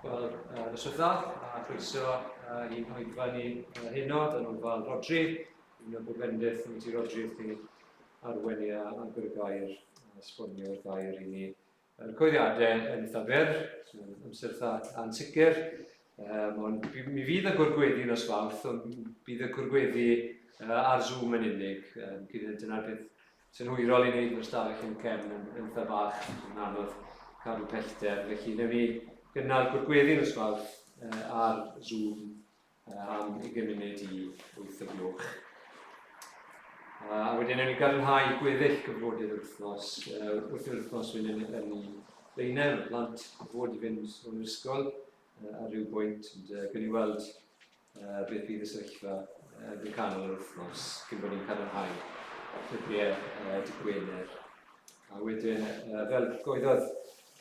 Wel, noswaith dda, a chroeso i'n hoedfa ni heno, dan nhw'n fel Rhodri, un o'r bwbendydd yn ti Rhodri wrth i arwen i agor y gair, esbonio'r gair i ni. Coeddiadau yn eitha byr, amser eitha ansicr, ond mi fydd y gwrgweddi nos Fawrth, ond bydd y gwrgweddi ar Zoom yn unig. Dyna'r beth sy'n hwyrol i wneud mae'r stafell yn cefn yn eitha bach, yn anodd cadw pellter, felly newn ni gynnal gwrgweddi nos Fawrth ar Zoom am 20 munud i 8 o gloch. A wedyn newn ni gadarnhau gweddill gyfrodydd yr wythnos. Wrth i'r wythnos fynd yn leiner, y plant fod i fynd o'n ysgol ar ryw bwynt, ond gwn ni weld beth bydd y sefyllfa yn canol yr wythnos, cyn bod ni'n cadarnhau ffurfiau dy Gwener. A wedyn, fel goeddodd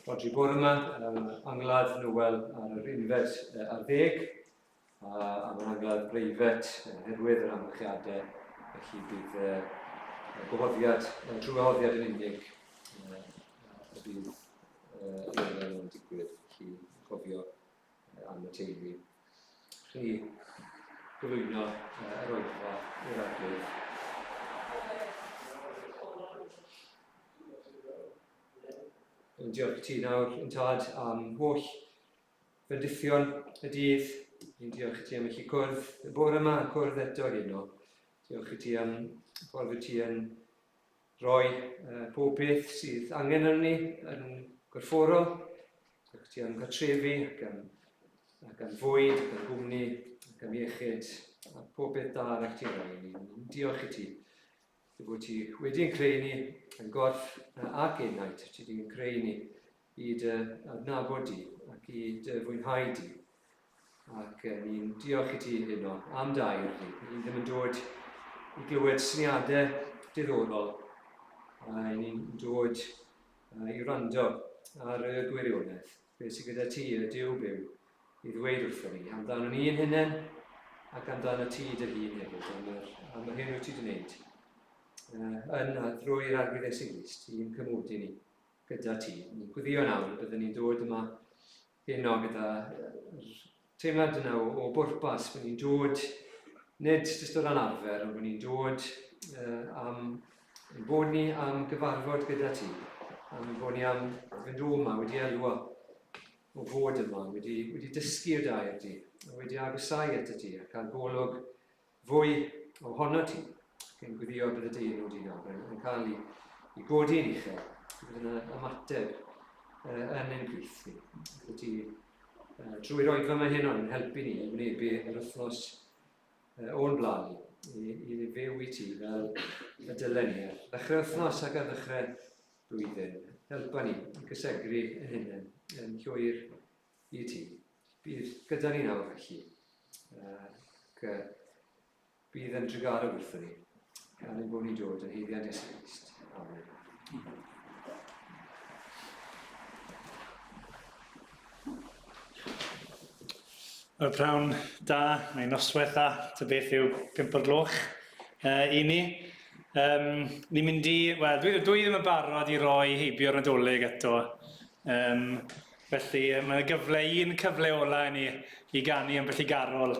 Rhodri bore yma, angladd Nowel ar yr unfed ar 10, a mae'n angladd breifet herwydd yr amgylchiadau, felly bydd gwahoddiad, trwy wahoddiad yn unig y bydd yn digwydd, felly cofio am y teulu. Chi gyflwyno yr Oedfa i'r arglwydd. Diolch i ti nawr yn tad am holl fendithion y dydd. Diolch i ti am eich cwrdd y bore yma, cwrdd eto heno. Diolch i ti am ffordd wyt ti yn rhoi pob beth sydd angen arni ni yn gorfforol. Diolch i ti am gartrefi ac am fwyd, ac am gwmni, ac am iechyd, a pob beth da arall ti'n rhoi ni. Diolch i ti. Bod ti wedi'n creu ni yn gorff ac enaid, ti wedi'n creu ni i dy adnabod di ac i dy fwynhau di. Ac ni'n diolch i ti heno am dair ni. Ni'n ddim yn dod i glywed syniadau diddorol. Ni'n dod i wrando ar y gwirionedd. Beth sydd gyda ti y Duw byw i ddweud wrtho ni amdano ni'n hunain ac amdano ti dy hun hefyd am yr hyn wyt ti wedi gwneud. Yn a drwy'r arglwydd Eglwys, ti'n cymodi ni gyda ti. Ni'n gwyddio nawr byddwn ni'n dod yma heno gyda teimlad yna o bwrpas, bod ni'n dod nid jyst o ran arfer, ond bod ni'n dod am bod ni am gyfarfod gyda ti. Am bod ni am fynd o yma wedi elwa o fod yma, wedi dysgu'r dair ti, wedi agosau at y ti a cael golwg fwy ohono ti. Yn gwyddio bydd y dyn o di nawr yn cael ei godi yn uchel. Bydd yna ymateb yn ein gwyth ni. Bydd ti drwy'r oedfa yma heno yn helpu ni i wynebu yr wythnos o'n blaen ni i fyw i ti fel y dylen ni. Ddechrau wythnos ac ar ddechrau blwyddyn. Helpa ni i gysegru yn hynny yn llwyr i ti. Bydd gyda ni nawr felly. Bydd yn drigaro wrtho ni. Gan ein bod ni'n dod yn heiddiad Iesu Grist. Amen. Y prawn da, neu noswaith da, ta beth yw 5 o'r gloch i ni. Ni'n mynd i, wel, dwi ddim yn barod i roi heibio'r Nadolig eto. Felly, mae'n un cyfle ola i ni i ganu am beth i garol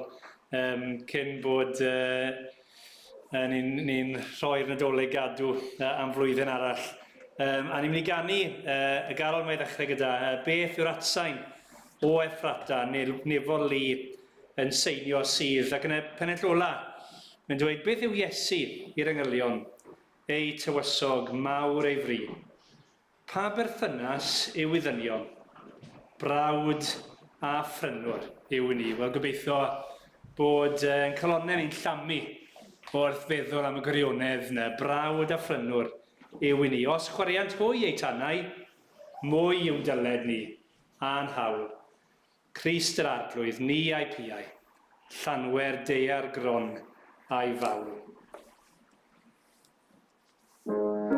cyn bod ni'n rhoi'r Nadolig gadw am flwyddyn arall. A ni'n mynd i ganu y garol mae ddechrau gyda beth yw'r atsain o Effrata, nefol li yn seinio sydd. Ac yn y pennell ola, mae'n dweud beth yw Iesu i'r angylion, ei tywysog mawr ei fri. Pa berthynas yw i ddynion, brawd a ffrynwr yw i ni. Wel, gobeithio bod yn colonnau ni'n llamu wrth feddwl am y gwirionedd yna, brawd a ffrynwr yw i ni. Os chwariant hwy ei tanau, mwy yw dyled ni a'n hawl. Crist yr arglwydd, ni a'i piau, llanwer deiar gron a'i fawl. Hallelujah.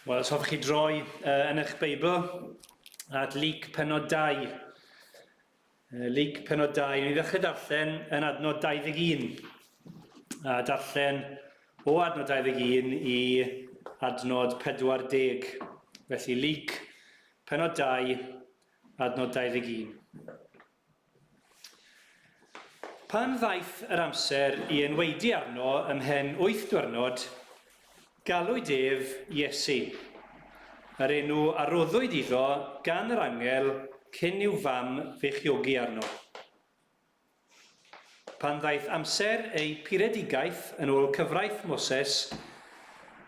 Wel, os hoffech chi droi yn eich Beibl at Luc pennod 2. Luc pennod 2. Ni ddechrau darllen yn adnod 21. A darllen o adnod 21 i adnod 40. Felly Luc pennod 2, adnod 21. Pan ddaeth yr amser i enweidi arno ymhen 8 diwrnod, galwyd ef Iesu, yr enw aroddwyd iddo gan yr angel cyn i'w fam feichiogi arno. Pan ddaeth amser ei puredigaeth yn ôl cyfraith Moses,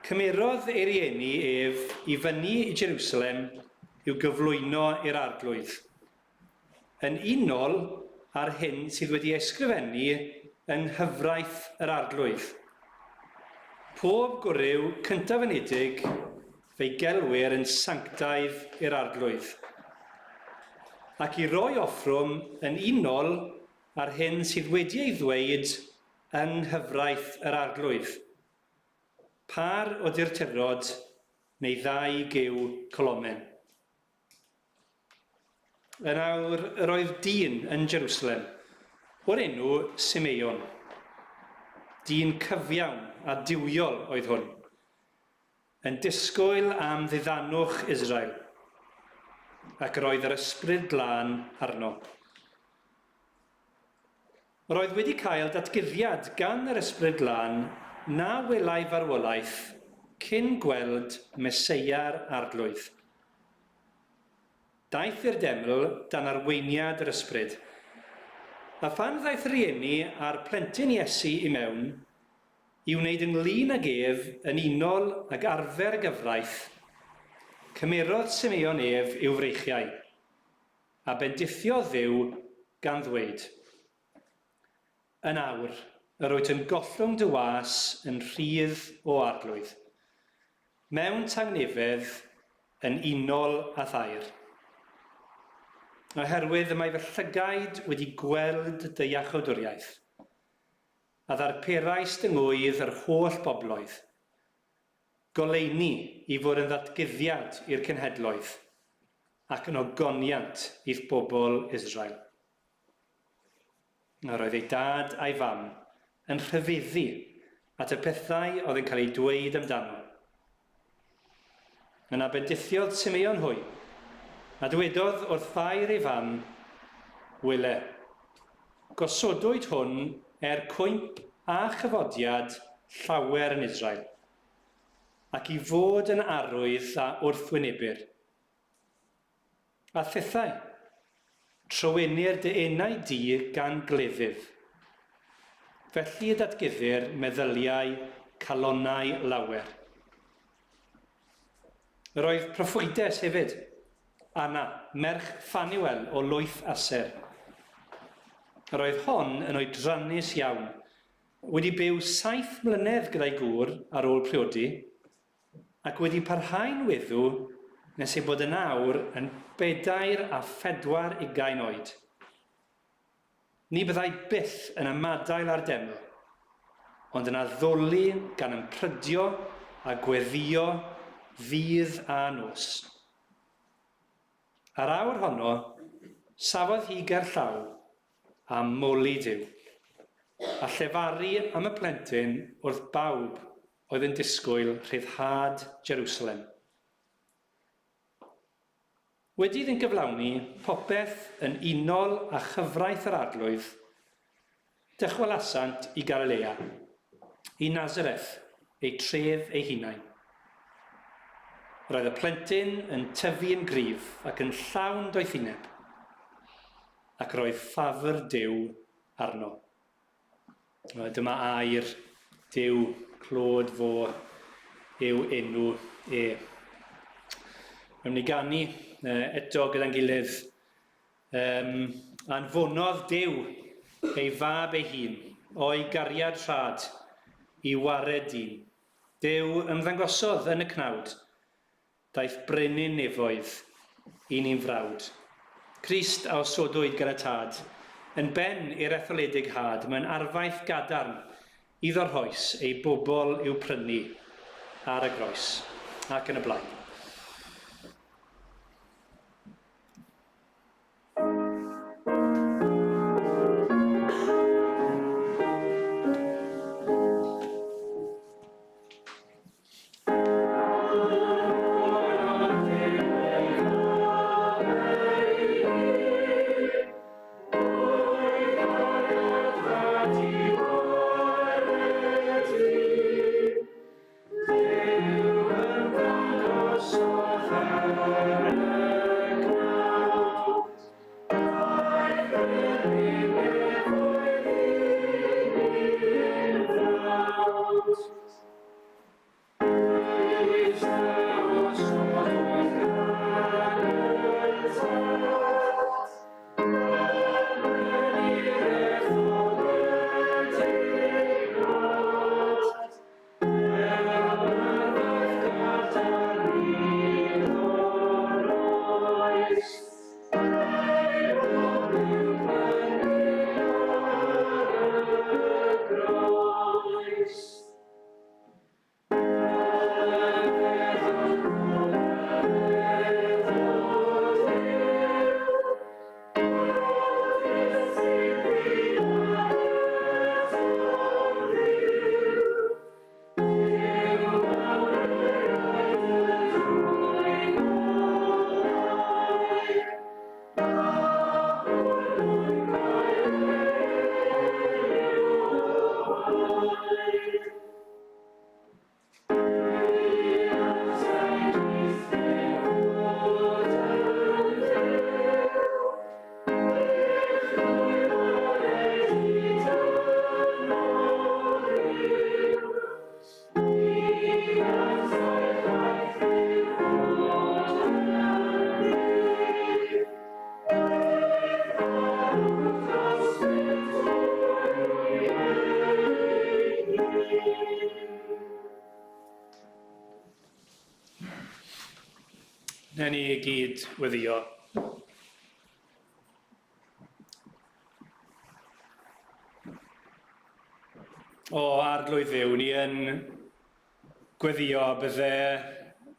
cymerodd ei rieni ef i fyny i Jerusalem i'w gyflwyno i'r arglwydd. Yn unol ar hyn sydd wedi ysgrifennu yng nghyfraith yr arglwydd. Pob gwryw cyntaf unedig fe'i gelwir yn sanctaidd i'r arglwydd. Ac i roi offrwm yn unol ar hyn sydd wedi ei ddweud yng nghyfraith yr arglwydd. Par o dirtirod neu 2 giw colomen. Yn awr yr oedd dyn yn Jerusalem, o'r enw Simeon. Dyn cyfiawn a diwiol oedd hwn, yn disgwyl am ddiddanwch Israel, ac yr oedd yr ysbryd glân arno. Yr oedd wedi cael datguddiad gan yr ysbryd glân na welai farwolaeth cyn gweld Meseia'r arglwydd. Daeth i'r deml dan arweiniad yr ysbryd. A phan ddaeth rieni a'r plentyn Iesu i mewn, i wneud ynglyn ag ef yn unol ag arfer gyfraith, cymerodd Simeon ef i'w freichiau, a bendithio Dduw gan ddweud, yn awr, yr wyt yn gollwng dy was yn rhydd o arglwydd, mewn tangnefedd yn unol a thair. Oherwydd y mae fy llygaid wedi gweld dy iachawdwriaeth, a ddarperais dy ngwydd yr holl bobloedd, goleini i fod yn ddatguddiad i'r cenhedloedd, ac yn ogoniant i'th bobl Israel. Yr oedd ei dad a'i fam yn rhyfeddu at y pethau oedd yn cael ei dweud amdano. Yna bendithiodd Simeon hwy, a dywedodd wrth ffair ei fam, wyle, gosodwyd hwn cwymp a chyfodiad llawer yn Israel, ac i fod yn arwydd a wrthwynebwyr. A thethau, trywenir dy enau di gan gleddyf. Felly y datguddir meddyliau calonnau lawer. Yr oedd proffwydes hefyd, Anna, merch Ffaniwel o Lwyth Aser. Yr oedd hon yn oedrannus iawn, wedi byw 7 mlynedd gyda'i gŵr ar ôl priodi, ac wedi parhau'n weddw nes ei bod yn awr yn 24 oed. Ni byddai byth yn ymadael ar deml, ond yn addoli gan ymprydio a gweddio ddydd a nos. Ar awr honno, safodd hi gerllaw a moli Duw, a llefaru am y plentyn wrth bawb oedd yn disgwyl rhyddhad Jerusalem. Wedi iddynt gyflawni popeth yn unol a chyfraith yr arglwydd, dychwelasant i Galilea, i Nazareth, ei tref ei hunain. Roedd y plentyn yn tyfu yn gryf ac yn llawn doethineb, ac roedd ffafr Duw arno. Dyma air Duw, clod fo yw enw e. Rwy'n ni ganu eto gyda'n gilydd. Anfonodd Duw ei fab ei hun o'i gariad rhad i wared dyn. Duw ymddangosodd yn y cnawd, daeth brenin nefoedd i ni'n frawd. Crist a osodwyd gyda tad, yn ben i'r etholedig had, mewn arfaith gadarn, iddo'r hoes ei bobl i'w prynu ar y groes. ac yn y blaen. Newn ni i gyd weddio. O arglwydd Dduw, ni yn gweddio bydde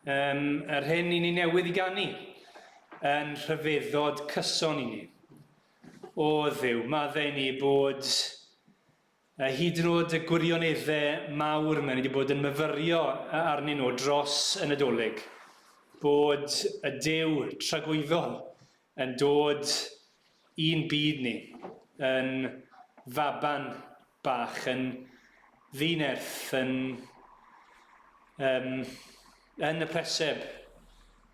yr hyn i ni newydd i ganu yn rhyfeddod cyson i ni. O Dduw, maddau ni bod hyd yn oed y gwirioneddau mawr yma ni wedi bod yn myfyrio arnyn nhw dros y Nadolig. Bod y Duw tragwyddol yn dod i'n byd ni, yn faban bach, yn ddinerth, yn y preseb,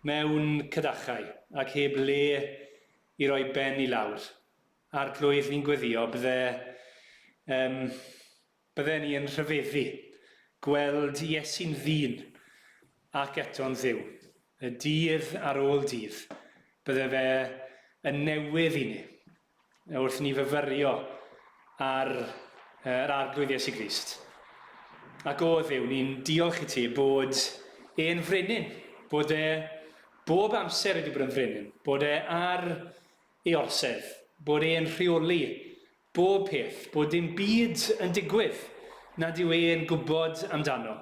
mewn cydachau, ac heb le i roi ben i lawr. Arglwydd ni'n gweddio, bydde ni yn rhyfeddu, gweld Iesu'n ddyn ac eto'n Dduw. Y dydd ar ôl dydd, bydde fe yn newydd i ni, wrth ni fyfyrio ar yr arglwydd Iesu Grist. Ac o Dduw, ni'n diolch i ti bod e'n frenin, bod e bob amser wedi bod yn frenin, bod e ar ei orsedd, bod e'n rheoli bob peth, bod dim byd yn digwydd nad yw e'n gwybod amdano.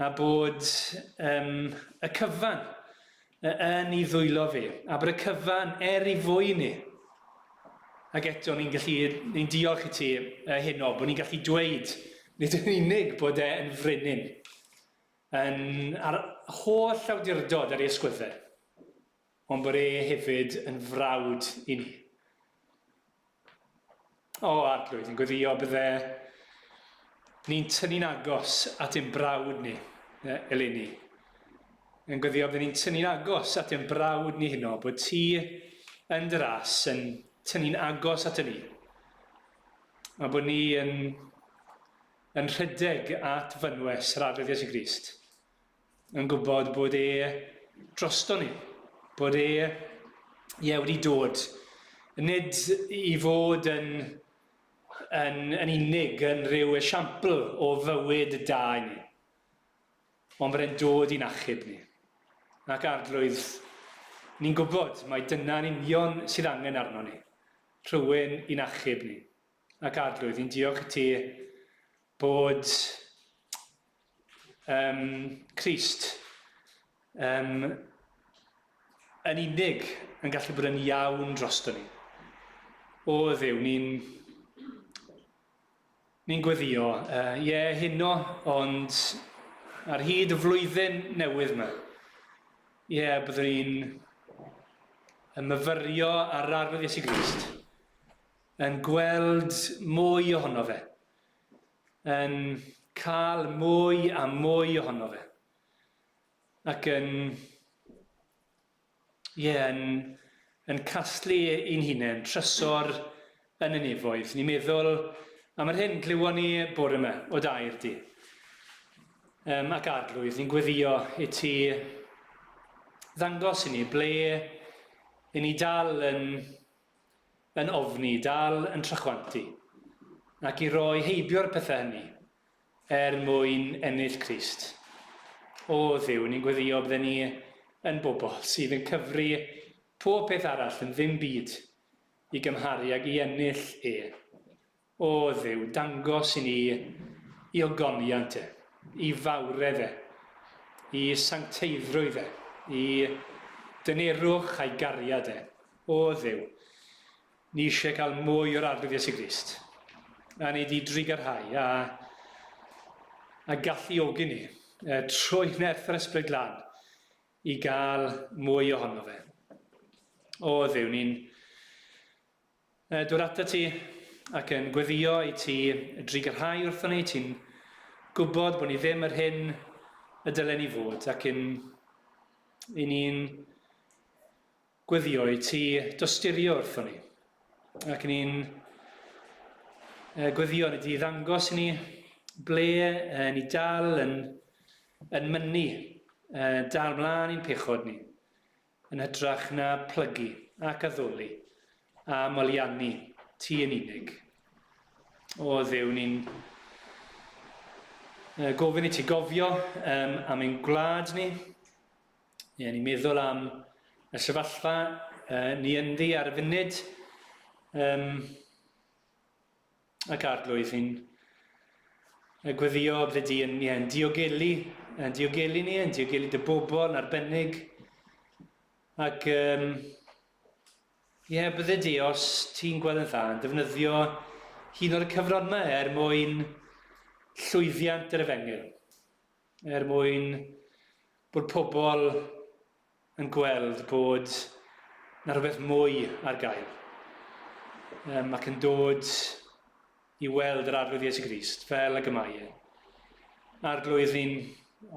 A bod y cyfan yn ei ddwylo fi, a bod y cyfan i fwy ni. Ac eto ni'n diolch i ti heno, bod ni'n gallu dweud, nid yn unig bod e'n frenin, ar holl awdurdod ar ei ysgwyddau, ond bod e hefyd yn frawd i ni. O arglwydd, yn gweddio bydde ni'n tynnu'n agos at ein brawd ni, eleni. Yn gweddio bydde ni'n tynnu'n agos at ein brawd ni heno, bod ti yn dy ras yn tynnu'n agos at ni. A bod ni yn rhedeg at fynwes yr arglwydd Iesu Grist. Yn gwybod bod e drosto ni, bod e wedi dod, nid i fod yn unig yn rhyw esiampl o fywyd da i ni, ond bod e'n dod i'n achub ni. Ac arglwydd, ni'n gwybod mai dyna'n union sydd angen arno ni, rhywun i'n achub ni. Ac arglwydd, ni'n diolch i ti bod Crist yn unig yn gallu bod yn iawn drosto ni. O Dduw, ni'n gweddio, hynno, ond ar hyd y flwyddyn newydd yma, byddwn ni'n myfyrio ar arglwydd Iesu Grist, yn gweld mwy ohono fe, yn cael mwy a mwy ohono fe, ac yn casglu ein hunain, trysor yn y nefoedd. Ni'n meddwl am yr hyn glywon ni bore yma o dair di. Ac arglwydd, ni'n gweddio i ti ddangos i ni ble i ni dal yn ofni, dal yn trychwantu, ac i roi heibio'r pethau hynny mwyn ennill Crist. O Dduw, ni'n gweddio bydden ni yn bobl sydd yn cyfri pob peth arall yn ddim byd i gymharu ag i ennill O Dduw, dangos i ni i ogoniant i fawredd i sancteiddrwydd i dynerwch a'i gariad O Dduw, ni eisiau cael mwy o'r arglwydd Iesu Grist. A ni di drigarhau a galluogi ni trwy nerth yr Ysbryd Glân i gael mwy ohono fe. O Dduw, ni'n dod ata ti ac yn gweddio i ti drigarhau wrthon ni. Ti'n gwybod bod ni ddim yr hyn y dylen ni fod, ac i ni'n gweddio i ti dosturio wrthon ni. Ac ni'n gweddio i ti ddangos i ni ble ni dal yn mynnu, dal mlaen i'n pechod ni, yn hytrach na plygu ac addoli a moliannu ti yn unig. O Dduw, ni'n gofyn i ti gofio am ein gwlad ni. Ni'n meddwl am y sefyllfa ni ynddi ar y funud, ac arglwydd ni'n gweddio bydde di yn diogelu ni, yn diogelu dy bobl yn arbennig, ac bydde di, os ti'n gweld yn dda, yn defnyddio hyn o'r cyfnod yma mwyn llwyddiant yr Efengil, mwyn bod pobl yn gweld bod na rhywbeth mwy ar gael, ac yn dod i weld yr arglwydd Iesu Grist fel y gymau. Arglwydd ni'n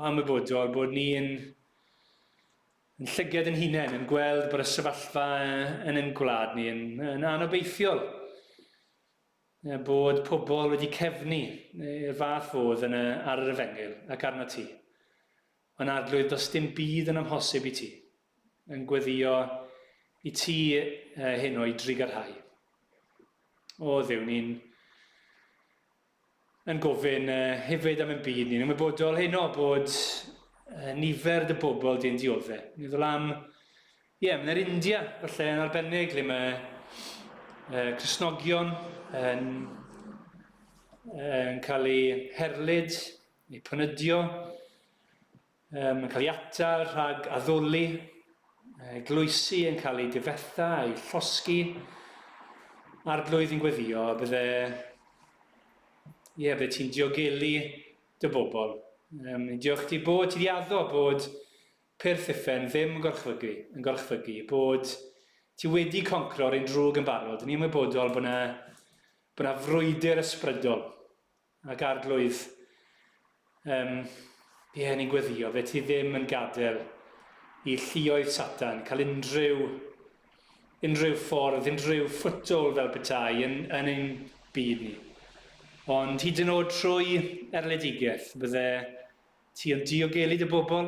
ymwybodol bod ni'n llyged yn hunain yn gweld bod y sefyllfa yn ein gwlad ni yn anobeithiol, bod pobl wedi cefnu i'r fath fodd ar yr Efengil ac arna ti. Ond arglwydd, does dim byd yn amhosib i ti, yn gweddio i ti heno i drigarhau. O Dduw, ni'n gofyn hefyd am ein byd ni'n ymwybodol heno bod nifer dy bobl di'n dioddau. Ni'n ddol am, yn yr India, falle yn arbennig, le mae Cristnogion yn cael ei herlyd, ei pynydio, yn cael ei atal rhag addoli, glwysi yn cael ei difetha, ei llosgi. Arglwydd yn gweddio, bydde ti'n diogelu dy bobl. Diolch ti bod ti wedi addo bod perthuffen ddim yn gorchfygu, bod ti wedi concro'r ein drwg yn barod. Ni'n ymwybodol bod na frwydr ysbrydol ac arglwydd. Ni'n gweddio, fe ti ddim yn gadael i lluoedd Satan cael unrhyw ffordd, unrhyw ffwtol fel petai yn ein byd ni. Ond hyd yn oed trwy erledigaeth, bydde ti yn diogelu dy bobl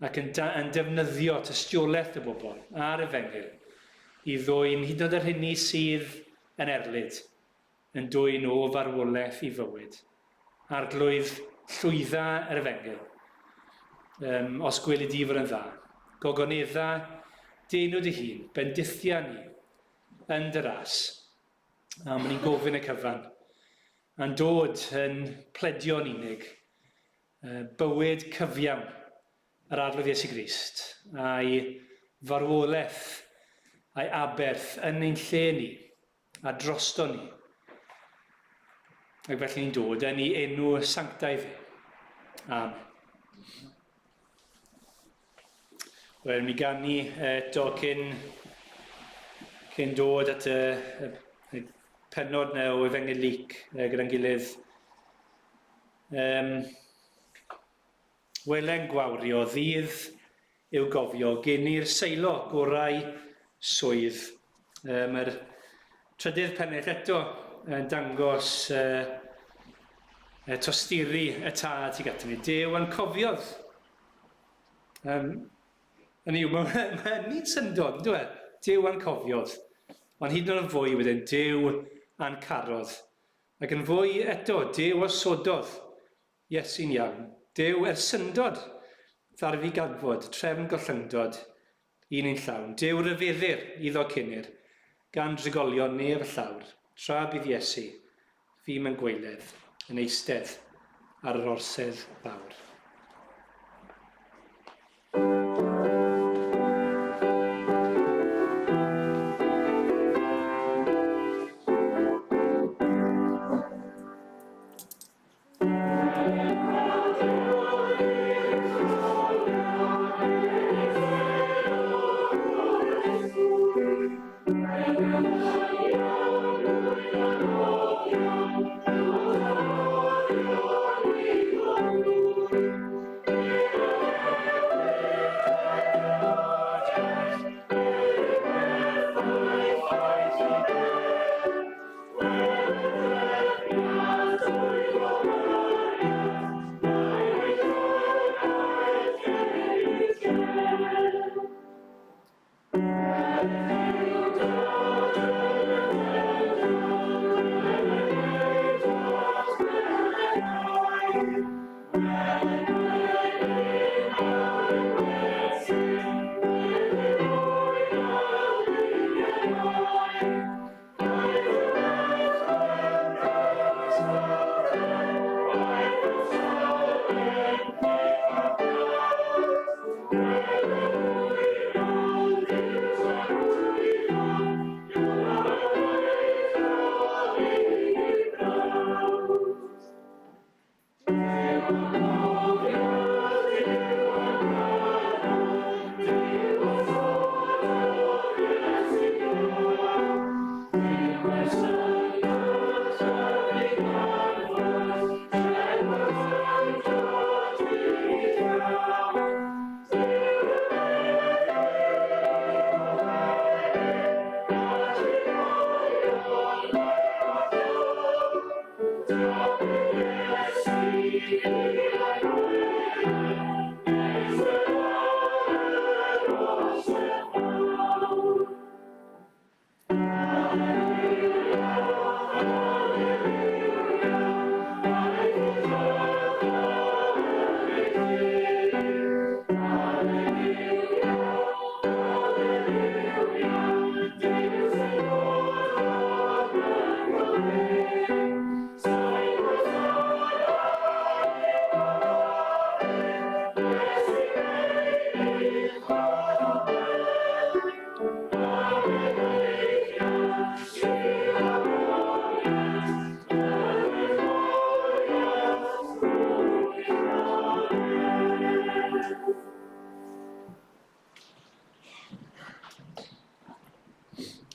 ac yn defnyddio tystiolaeth dy bobl a'r Efengil i ddwyn hyd yn oed yr hynny sydd yn erlyd, yn dwyn o farwolaeth i fywyd. Arglwydd llwydda yr Efengil, os gweli di fod yn dda. Gogonedda denw dy hun, bendithia ni yn dy ras. A ma'n ni'n gofyn y cyfan, a'n dod yn pledio'n unig, bywyd cyfiawn yr arglwydd Iesu Grist, a'i farwolaeth, a'i aberth yn ein lle ni, a drosto ni. Ac felly ni'n dod yn ei enw sanctaidd. Amen. Wel, mi gan ni eto cyn dod at y penod na o Efengyl Luc gyda'n gilydd. Welen gwawrio ddydd i'w gofio gen i'r seilo gorau swydd. Mae'r trydydd pennell eto yn dangos tosturi y tad tuag atyn ni. Dew yn cofiodd. Mae hynny'n syndod, dwi'n dweud. Dew yn cofiodd. Ond hyd yn oed yn fwy wedyn, Dew yn carodd. Ac yn fwy eto, Dew osododd. Iesu'n iawn. Dew syndod. Ddarfu gadfod, trefn gollyngdod, un ein llawn. Dew ryfeddir, iddo cynnyr, gan drigolion nef y llawr. Tra bydd Iesu, fi mewn gweiledd, yn eistedd ar yr orsedd fawr.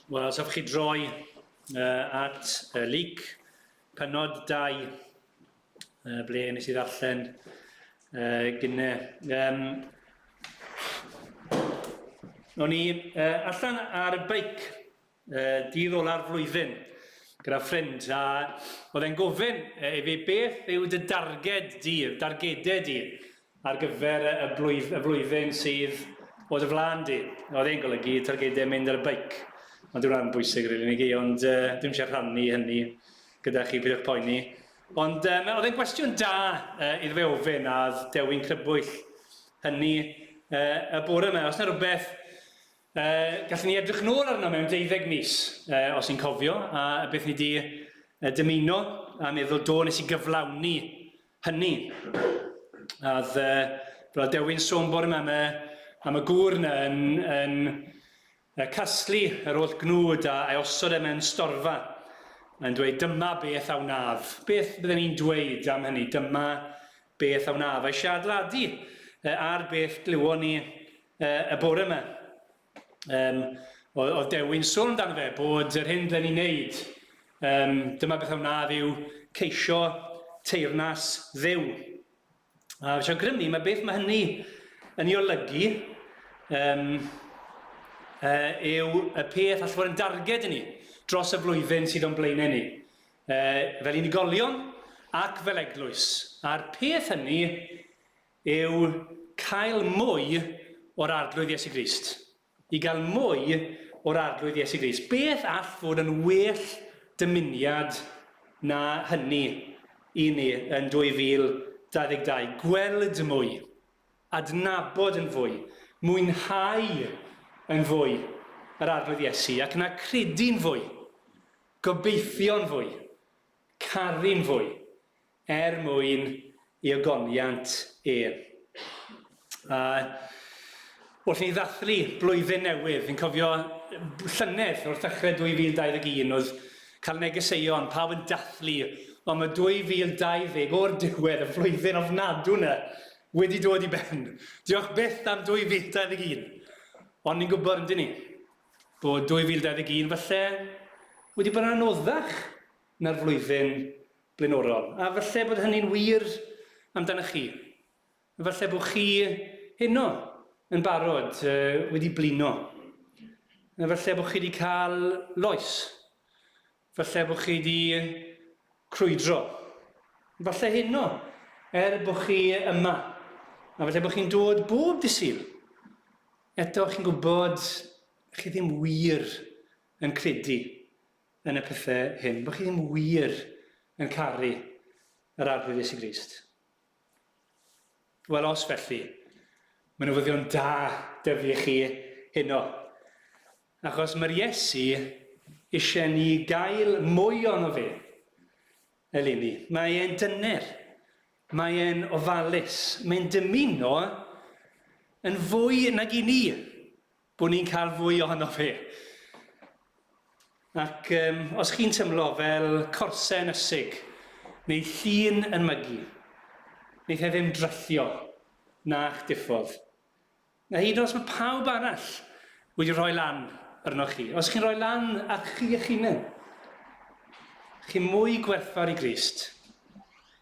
Wel, os chi droi at Luc, penod 2, ble nes I ddarllen gynne. O'n i allan ar y beic dydd ola'r flwyddyn gyda ffrind, a oedd e'n gofyn I fi beth yw dy dargedau di ar gyfer y flwyddyn sydd o dy flaen di. Oedd e'n golygu targedau mynd ar y beic. Ond dwi'n rhan bwysig rili ni, ond dwi'n eisiau rhannu hynny gyda chi beth yw'ch poeni. Ond oedd e'n gwestiwn da iddo fe ofyn a Dewin Crybwyll hynny y bore yma. Os yna rhywbeth, gallwn ni edrych nôl arno mewn 12 mis, os i'n cofio, a beth ni wedi dymuno a meddwl do nes I gyflawni hynny. A Roedd Dewin sôn bod am y gŵr yna yn casglu yr holl gnwd a osod e mewn storfa. Yn dweud, dyma beth a wnaf. Beth byddwn ni'n dweud am hynny? Dyma beth a wnaf. A eisiau adeiladu ar beth glywon ni y bore yma. Oedd Dewin sôn amdano fe bod yr hyn byddwn ni'n neud. Dyma beth a wnaf yw ceisio teyrnas ddew. A eisiau grymu, mae beth mae hynny yn ei olygu yw y peth all fod yn darged i ni dros y flwyddyn sydd o'n blaenau ni. Fel unigolion ac fel eglwys. A'r peth hynny yw cael mwy o'r arglwydd Iesu Grist. I gael mwy o'r arglwydd Iesu Grist. Beth all fod yn well dymuniad na hynny i ni yn 2022? Gweld mwy, adnabod yn fwy, mwynhau yn fwy yr arglwydd Iesu, ac yna credu'n fwy, gobeithio'n fwy, caru'n fwy, mwyn i ogoniant Wrth i ni ddathlu blwyddyn newydd, fi'n cofio llynedd wrth ddechrau 2021 oedd cael negeseuon, pawb yn dathlu, ond mae 2020 o'r diwedd, y flwyddyn ofnadw yna, wedi dod i ben. Diolch byth am 2021. Ond ni'n gwybod yndyn ni, bod 2021 falle wedi bod yn anoddach na'r flwyddyn blaenorol. A falle bod hynny'n wir amdano chi. Falle bod chi heno yn barod wedi blino. Falle bod chi wedi cael loes. Falle bod chi wedi crwydro. Falle heno bod chi yma. A falle bod chi'n dod bob disil. Eto chi'n gwybod chi ddim wir yn credu yn y pethau hyn. Bod chi ddim wir yn caru yr arglwydd Iesu Grist. Wel, os felly, mae newyddion da dyfu chi heno. Achos mae'r Iesu eisiau ni gael mwy ono fe eleni. Mae e'n dyner. Mae e'n ofalus. Mae'n dymuno yn fwy nag i ni bod ni'n cael fwy ohono fe. Ac os chi'n tymlo fel corsau yn ysig, neu llun yn mygu, neu ddim dryllio na'ch diffodd. A hyd os mae pawb arall wedi rhoi lan arnoch chi. Os chi'n rhoi lan ar chi eich hunain, chi mwy gwerthfawr i Grist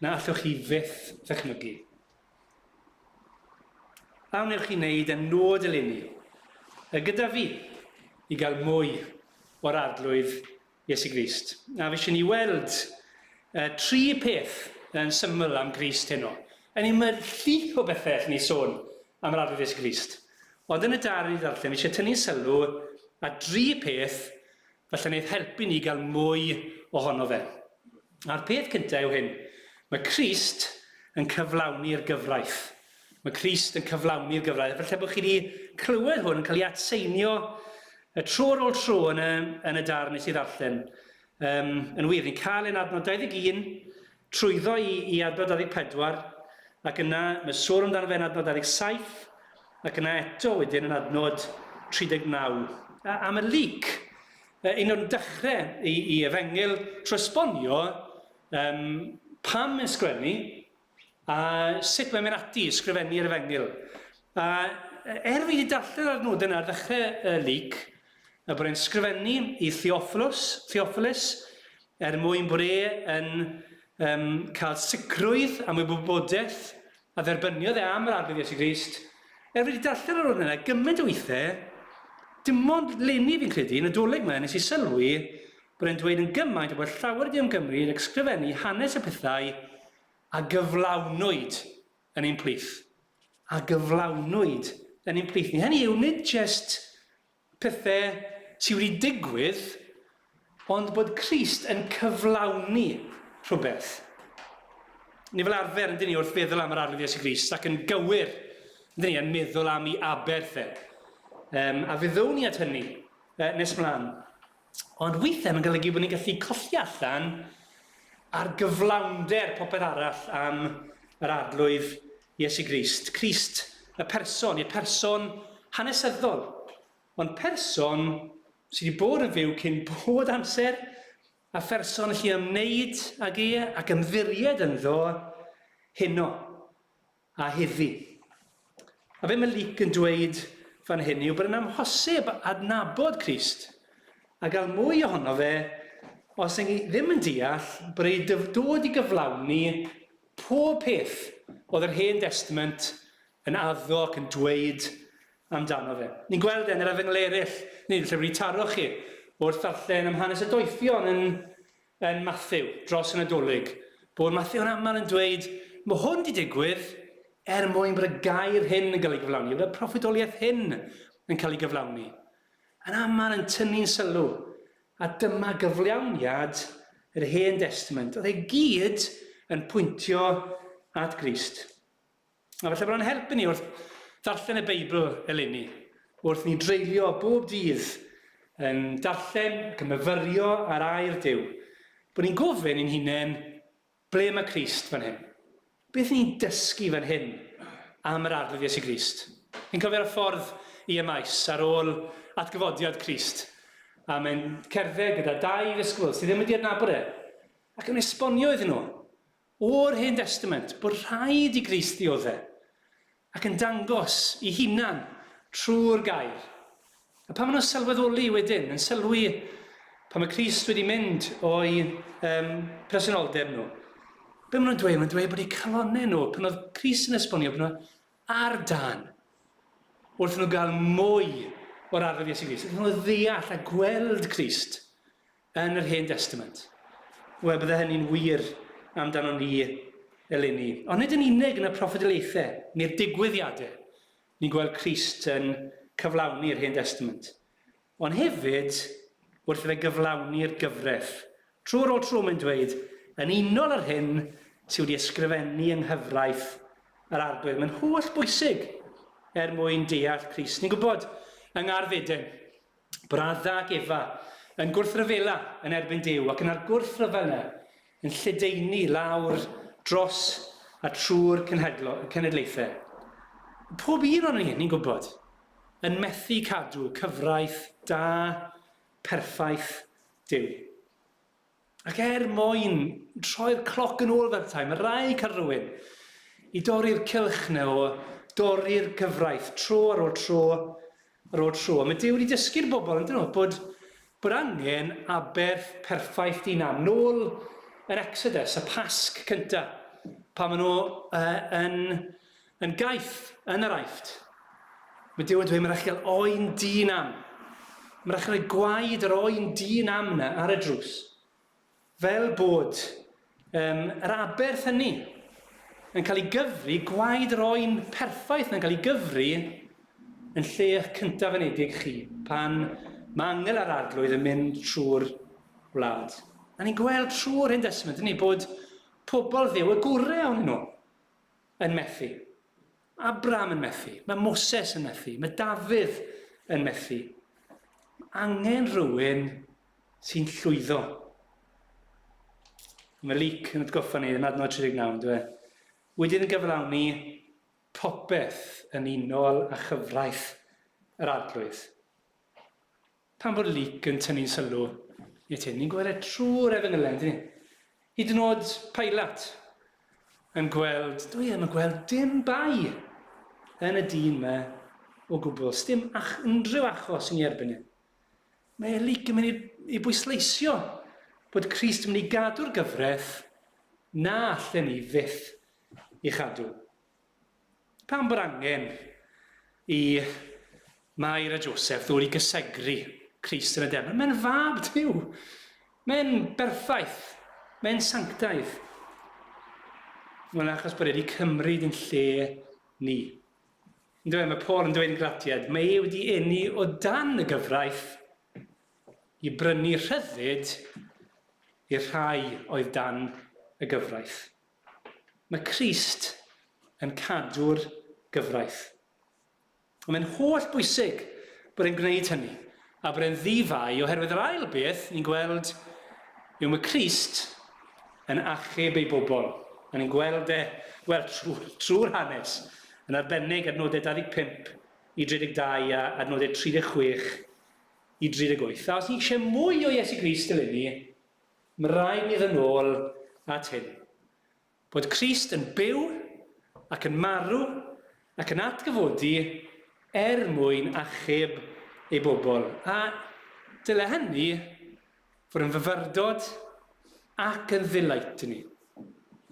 na allwch chi fyth ddychmygu. A wnewch chi wneud yn nod eleni, gyda fi, i gael mwy o'r arglwydd Iesu Grist. A fi eisiau ni weld 3 peth yn syml am Grist heno. Ni'n mynd llych o bethau ni sôn am yr arglwydd Iesu Grist. Ond yn y darn i ddarllen, fi eisiau tynnu sylw a 3 peth falle wneud helpu ni gael mwy ohono fe. A'r peth cyntaf yw hyn. Mae Crist yn cyflawni'r gyfraith. Mae Crist yn cyflawni'r gyfraith. Falle bod chi wedi clywed hwn yn cael ei atseinio tro ar ôl tro yn y darn nes i ddarllen. Yn wir, ni'n cael ein adnod 21, trwyddo i adnod 24, ac yna mae sôn amdano fe yn adnod 27, ac yna eto wedyn yn adnod 39. A mae Luc, un o'n dechrau i efengil trosbonio pam yn sgwennu, a sut mae'n mynd ati i sgrifennu'r efengil. A fi wedi darllen ar nod yna ar ddechrau Luc, a bod e'n sgrifennu i Theophilus, mwyn bod yn cael sicrwydd am wybodaeth a dderbyniodd am yr arglwydd Iesu Grist. Fi wedi darllen ar nod yna gymaint o weithiau, dim ond leni fi'n credu, yn y doleg yma, nes I sylwi bod e'n dweud yn gymaint o bod llawer di am Gymru yn ysgrifennu hanes y pethau a gyflawnwyd yn ein plith. A gyflawnwyd yn ein plith ni. Hynny yw nid jyst pethau sydd wedi digwydd, ond bod Crist yn cyflawni rhywbeth. Ni fel arfer yn dyn ni wrth feddwl am yr arglwydd Iesu Grist ac yn gywir yn dyn ni yn meddwl am ei aberthau. A fyddwn ni at hynny nes mlaen. Ond weithiau mae'n golygu bod ni'n gallu colli allan ar gyflawnder popeth arall am yr arglwydd Iesu Grist. Crist, y person hanesyddol, ond person sydd wedi bod yn fyw cyn bod amser, a pherson allu ymwneud ag ac ymddiried ynddo heno a heddi. A be mae Luc yn dweud fan hyn yw bod yn amhosib adnabod Crist a gael mwy ohono fe os yng ddim yn deall bod ei dod i gyflawni pob peth oedd yr Hen Testament yn addo ac yn dweud amdano fe. Ni'n gweld yn yr efengyl eraill, neu lle wedi taro chi, wrth ddarllen am hanes y doethion yn Matthew, dros y Nadolig, bod Matthew yn aml yn dweud, mae hwn wedi digwydd mwyn bod y gair hyn yn cael ei gyflawni, bod y proffedoliaeth hyn yn cael ei gyflawni. Yn aml yn tynnu'n sylw, a dyma gyflawniad yr Hen Testament. Oedd ei gyd yn pwyntio at Grist. A felly bod yn helpu ni wrth darllen y Beibl eleni, wrth ni dreulio bob dydd yn darllen, cymyfyrio ar air Duw, bod ni'n gofyn i'n hunain ble mae Crist fan hyn. Beth ni'n dysgu fan hyn am yr arglwydd Iesu Grist? Ni'n cofio'r ffordd i ymais ar ôl atgyfodiad Crist. A mae'n cerdded gyda 2 ddisgwyl sydd ddim wedi adnabod e. Ac yn esbonio iddyn nhw o'r Hen Testament bod rhaid i Grist ddiodd e. Ac yn dangos i hunan trwy'r gair. A pan maen nhw'n sylweddoli wedyn, yn sylwi pan mae Crist wedi mynd o'i presenoldeb nhw, be maen nhw'n dweud? Maen nhw'n dweud bod eu calonau nhw, pan oedd Crist yn esbonio, bod nhw ar dan, wrth nhw gael mwy o'r arglwydd Iesu Grist. Wrth nhw ddeall a gweld Crist yn yr Hen Testament. Wel, bydde hynny'n wir amdano ni eleni. Ond nid yn unig yn y proffedolaethau neu'r digwyddiadau ni'n gweld Crist yn cyflawni'r Hen Testament. Ond hefyd, wrth i fe gyflawni'r gyfraith. Trwy'r o tro mae'n dweud, yn unol ar hyn sydd wedi ysgrifennu yng nghyfraith yr arglwydd. Mae'n holl bwysig mwyn deall Crist. Ni'n gwybod yng Nghaerdydd bod Adda ac Efa yn gwrthryfela yn erbyn Duw ac yn ar gwrthryfela yn lledaenu lawr dros a trwy'r cenedlaethau. Pob un o'n ni'n gwybod yn methu cadw cyfraith da, perffaith Duw. Ac mwyn troi'r cloc yn ôl fel tai, mae rai cael rhywun i dorri'r cylch na o dorri'r cyfraith tro ar ôl tro ar ôl tro. Mae Duw wedi dysgu'r bobl yn dyn nhw bod angen aberth perffaith dinam. Nôl yn Exodus, y Pasg cyntaf, pan maen nhw yn gaeth yn yr Aifft. Mae Duw yn dweud, mae'n rhaid cael oen dinam. Mae'n rhaid cael gwaed yr oen dinam yna ar y drws. Fel bod yr aberth hynny yn cael ei gyfri, gwaed yr oen perffaith yn cael ei gyfri yn lle eich cyntaf yn edig chi, pan mae angel ar arglwydd yn mynd trwy'r wlad. A ni'n gweld trwy'r Hen Testament bod pobl Dduw y gorau o'n nhw yn methu. Abraham yn methu, mae Moses yn methu, mae Dafydd yn methu. Angen rhywun sy'n llwyddo. Mae Luc yn atgoffa ni, yn adnod 39, dwi. Wedyn yn gyflawni popeth yn unol a chyfraith yr arglwydd. Pan bod Luc yn tynnu'n sylw i ti, ni'n gweld trwy'r efengylau, dyn ni. Hyd yn oed Pilat yn gweld, yn gweld dim bai yn y dyn yma o gwbl. Dim unrhyw achos yn ei erbyn ni. Mae Luc yn mynd i bwysleisio bod Crist yn mynd i gadw'r gyfraith na allan ni fyth i chadw. Pan bod angen i Mair a Joseph ddod i gysegru Crist yn y deml, mae'n fab Duw. Mae'n berffaith. Mae'n sanctaidd. Wel, achos bod wedi cymryd yn lle ni. Mae Paul yn dweud yn gratiad, mae ei wedi eni o dan y gyfraith i brynu rhyddid i'r rhai oedd dan y gyfraith. Mae Crist yn cadw'r gyfraith. Mae'n holl bwysig bod e'n gwneud hynny, a bod e'n ddifau oherwydd yr ail beth ni'n gweld yw mae Crist yn achub ei bobl A ni'n gweld trwy'r hanes, yn arbennig adnodau 25 i 32 a adnodau 36 i 38. A os ni eisiau mwy o Iesu Grist eleni, mae rhaid ni ddod nôl at hyn. Bod Crist yn byw ac yn marw ac yn atgyfodi mwyn achub ei bobl. A dyle hynny fod yn fyfyrdod ac yn ddilait i ni.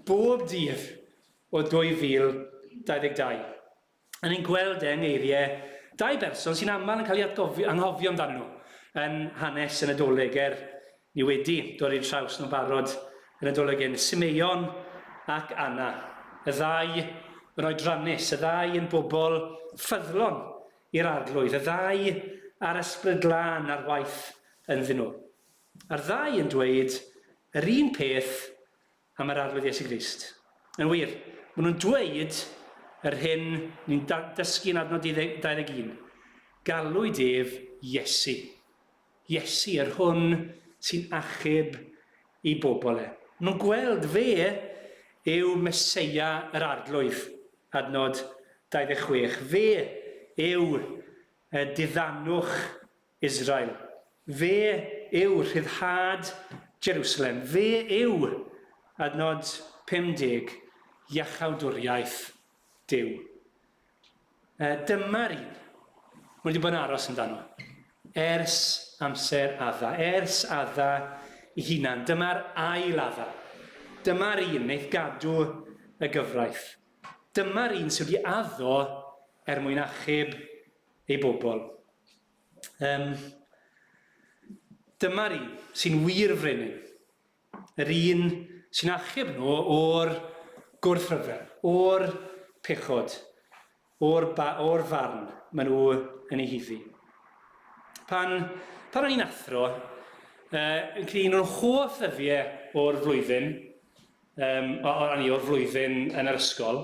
Bob dydd o 2022. A ni'n gweld yng ngeiriau dau berson sy'n aml yn cael ei anghofio amdano nhw yn hanes yn y Nadolig ni wedi dod i'r traws nhw'n barod yn y Nadolig Simeon ac Anna. Y ddau yn oedrannus, y ddau yn bobl ffyddlon i'r arglwydd, y ddau ar ysbryd glân ar waith ynddyn nhw. A'r ddau yn dweud yr un peth am yr arglwydd Iesu Grist. Yn wir, maen nhw'n dweud yr hyn ni'n dysgu yn adnod 21. Galwyd ef Iesu. Iesu yr hwn sy'n achub i bobl e. Nhw'n gweld fe yw Meseia yr arglwydd, adnod 26. Fe yw diddanwch Israel. Fe yw rhyddhad Jerusalem. Fe yw, adnod 50, iachawdwriaeth Duw. Dyma'r un mae wedi bod yn aros amdano. Ers amser adda. Ers adda ei hunan. Dyma'r ail adda. Dyma'r un wneith gadw y gyfraith. Dyma'r un sydd wedi addo mwyn achub ei bobl. Dyma'r un sy'n wir frenin. Yr un sy'n achub nhw o'r gwrthryfel, o'r pechod, o'r farn maen nhw yn ei hyddi. Pan o'n i'n athro, yn creu nhw'n hoff ddyddiau o'r flwyddyn, o'r flwyddyn yn yr ysgol,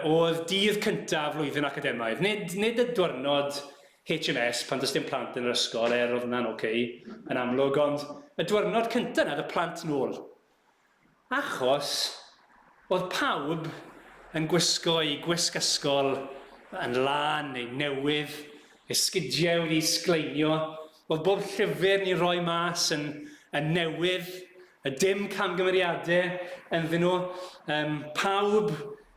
oedd dydd cyntaf flwyddyn academaidd. Nid y diwrnod HMS pan does dim plant yn yr ysgol, oedd hwnna'n yn amlwg, ond y diwrnod cyntaf nad y plant nôl. Achos oedd pawb yn gwisgo i gwisg ysgol yn lan neu newydd, esgidiau wedi sgleinio, oedd bob llyfr ni roi mas yn newydd, y dim camgymeriadau ynddyn nhw, pawb,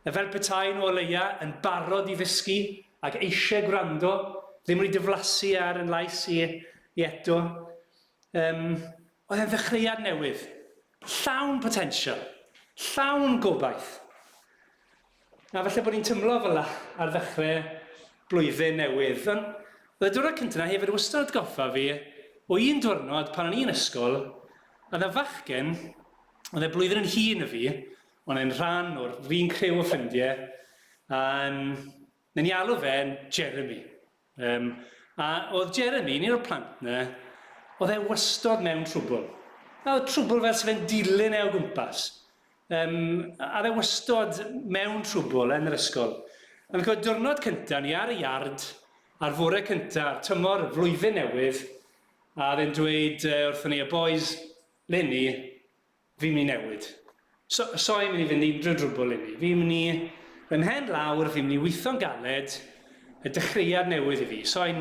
fel petai'n o leia, yn barod i ddysgu ac eisiau gwrando, ddim wedi diflasu ar yn lais i eto. Oedd e'n ddechreuad newydd, llawn potensial, llawn gobaith. A falle bod ni'n tymlo fel ar ddechrau blwyddyn newydd. Ond y diwrnod cyntaf hefyd wastad atgoffa fi o un diwrnod pan o'n i'n ysgol, oedd y fachgen, oedd y blwyddyn yn hŷn y fi, ond e'n rhan o'r un criw o ffrindiau, a ni'n alw fe'n Jeremy. A oedd Jeremy, un o'r plant yna, oedd e wastod mewn trwbl. A oedd trwbl fel sy'n dilyn e o gwmpas. A oedd e wastod mewn trwbl yn yr ysgol. A fi'n cofio diwrnod cyntaf ni ar y iard, ar fore cyntaf, tymor flwyddyn newydd, a oedd e'n dweud wrthyn ni, y boys, Lenny, fi'n mynd i newid. So'n mynd i fynd i unrhyw drwbl Lenny. Fi'n mynd i, fy mhen lawr, fi'n mynd i weithio'n galed, y dechreuad newydd i fi. So'n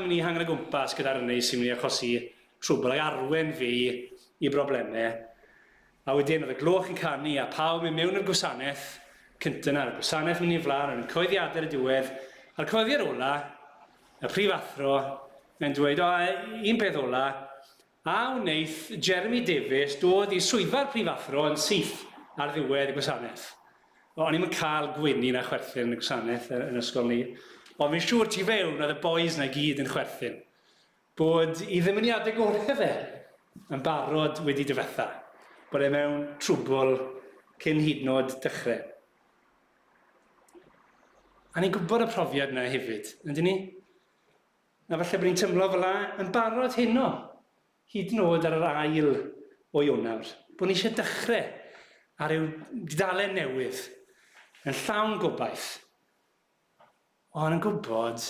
mynd i hangen y gwmpas gyda'r hynny sy'n mynd i achosi trwbl ac arwen fi i broblemau. A wedyn oedd y gloch yn canu a pawb yn mewn i'r gwasanaeth cyntaf yna. Y gwasanaeth mynd i flaen, yn coeddiadau y diwedd. A'r coeddiad ola, y prifathro, yn dweud, un peth ola, a wneith Jeremy Davies dod i swyddfa'r prifathro yn syth ar ddiwedd y gwasanaeth. O'n i'n cael gwyni na chwerthin yn y gwasanaeth yn ysgol ni. Ond fi'n siŵr ti fewn oedd y boys na gyd yn chwerthin. Bod i ddymuniadau gorau fe yn barod wedi difetha. Bod e mewn trwbl cyn hyd yn oed dechrau. A ni'n gwybod y profiad yna hefyd, yndyn ni? A falle bod ni'n tymlo fel yn barod heno, hyd yn oed ar yr ail o Ionawr. Bod ni eisiau dechrau ar yw dudalen newydd, yn llawn gobaith. Ond yn gwybod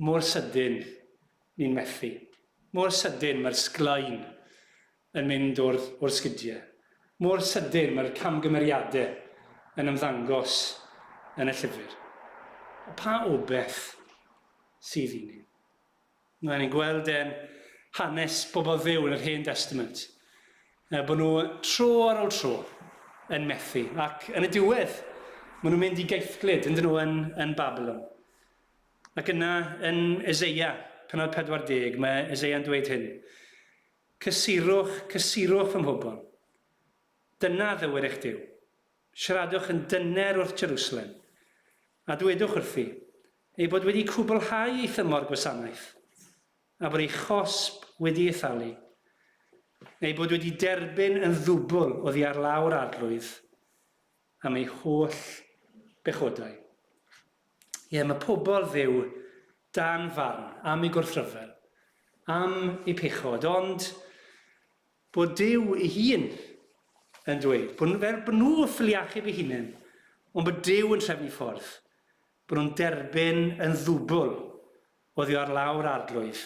mor sydyn ni'n methu. Mor sydyn mae'r sglaen yn mynd o'r sgidiau. Mor sydyn mae'r camgymeriadau yn ymddangos yn y llyfr. Pa obeth sydd i ni? Mae'n ni'n gweld hanes bobl ddew yn yr Hen Testament. Bod nhw tro ar ôl tro yn methu. Ac yn y diwedd, maen nhw'n mynd i geithglyd yn yn Babylon. Ac yna yn Eseia, pennod 40, mae Eseia'n dweud hyn. Cysurwch, cysurwch fy mhobol. Dyna ddywed eich Duw. Siaradwch yn dyner wrth Jerusalem. A dwedwch wrthi, ei bod wedi cwblhau ei thymor gwasanaeth, a bod ei chosb wedi ei thalu, neu bod wedi derbyn yn ddwbl oddi ar lawr arglwydd am ei holl bechodau. Mae pobl ddew dan farn am ei gwrthryfel, am ei pechod, ond bod Duw ei hun yn dweud, fel bod nhw ffiliachub ei hunain, ond bod Duw yn trefnu ffordd, bod nhw'n derbyn yn ddwbl oddi ar lawr arglwydd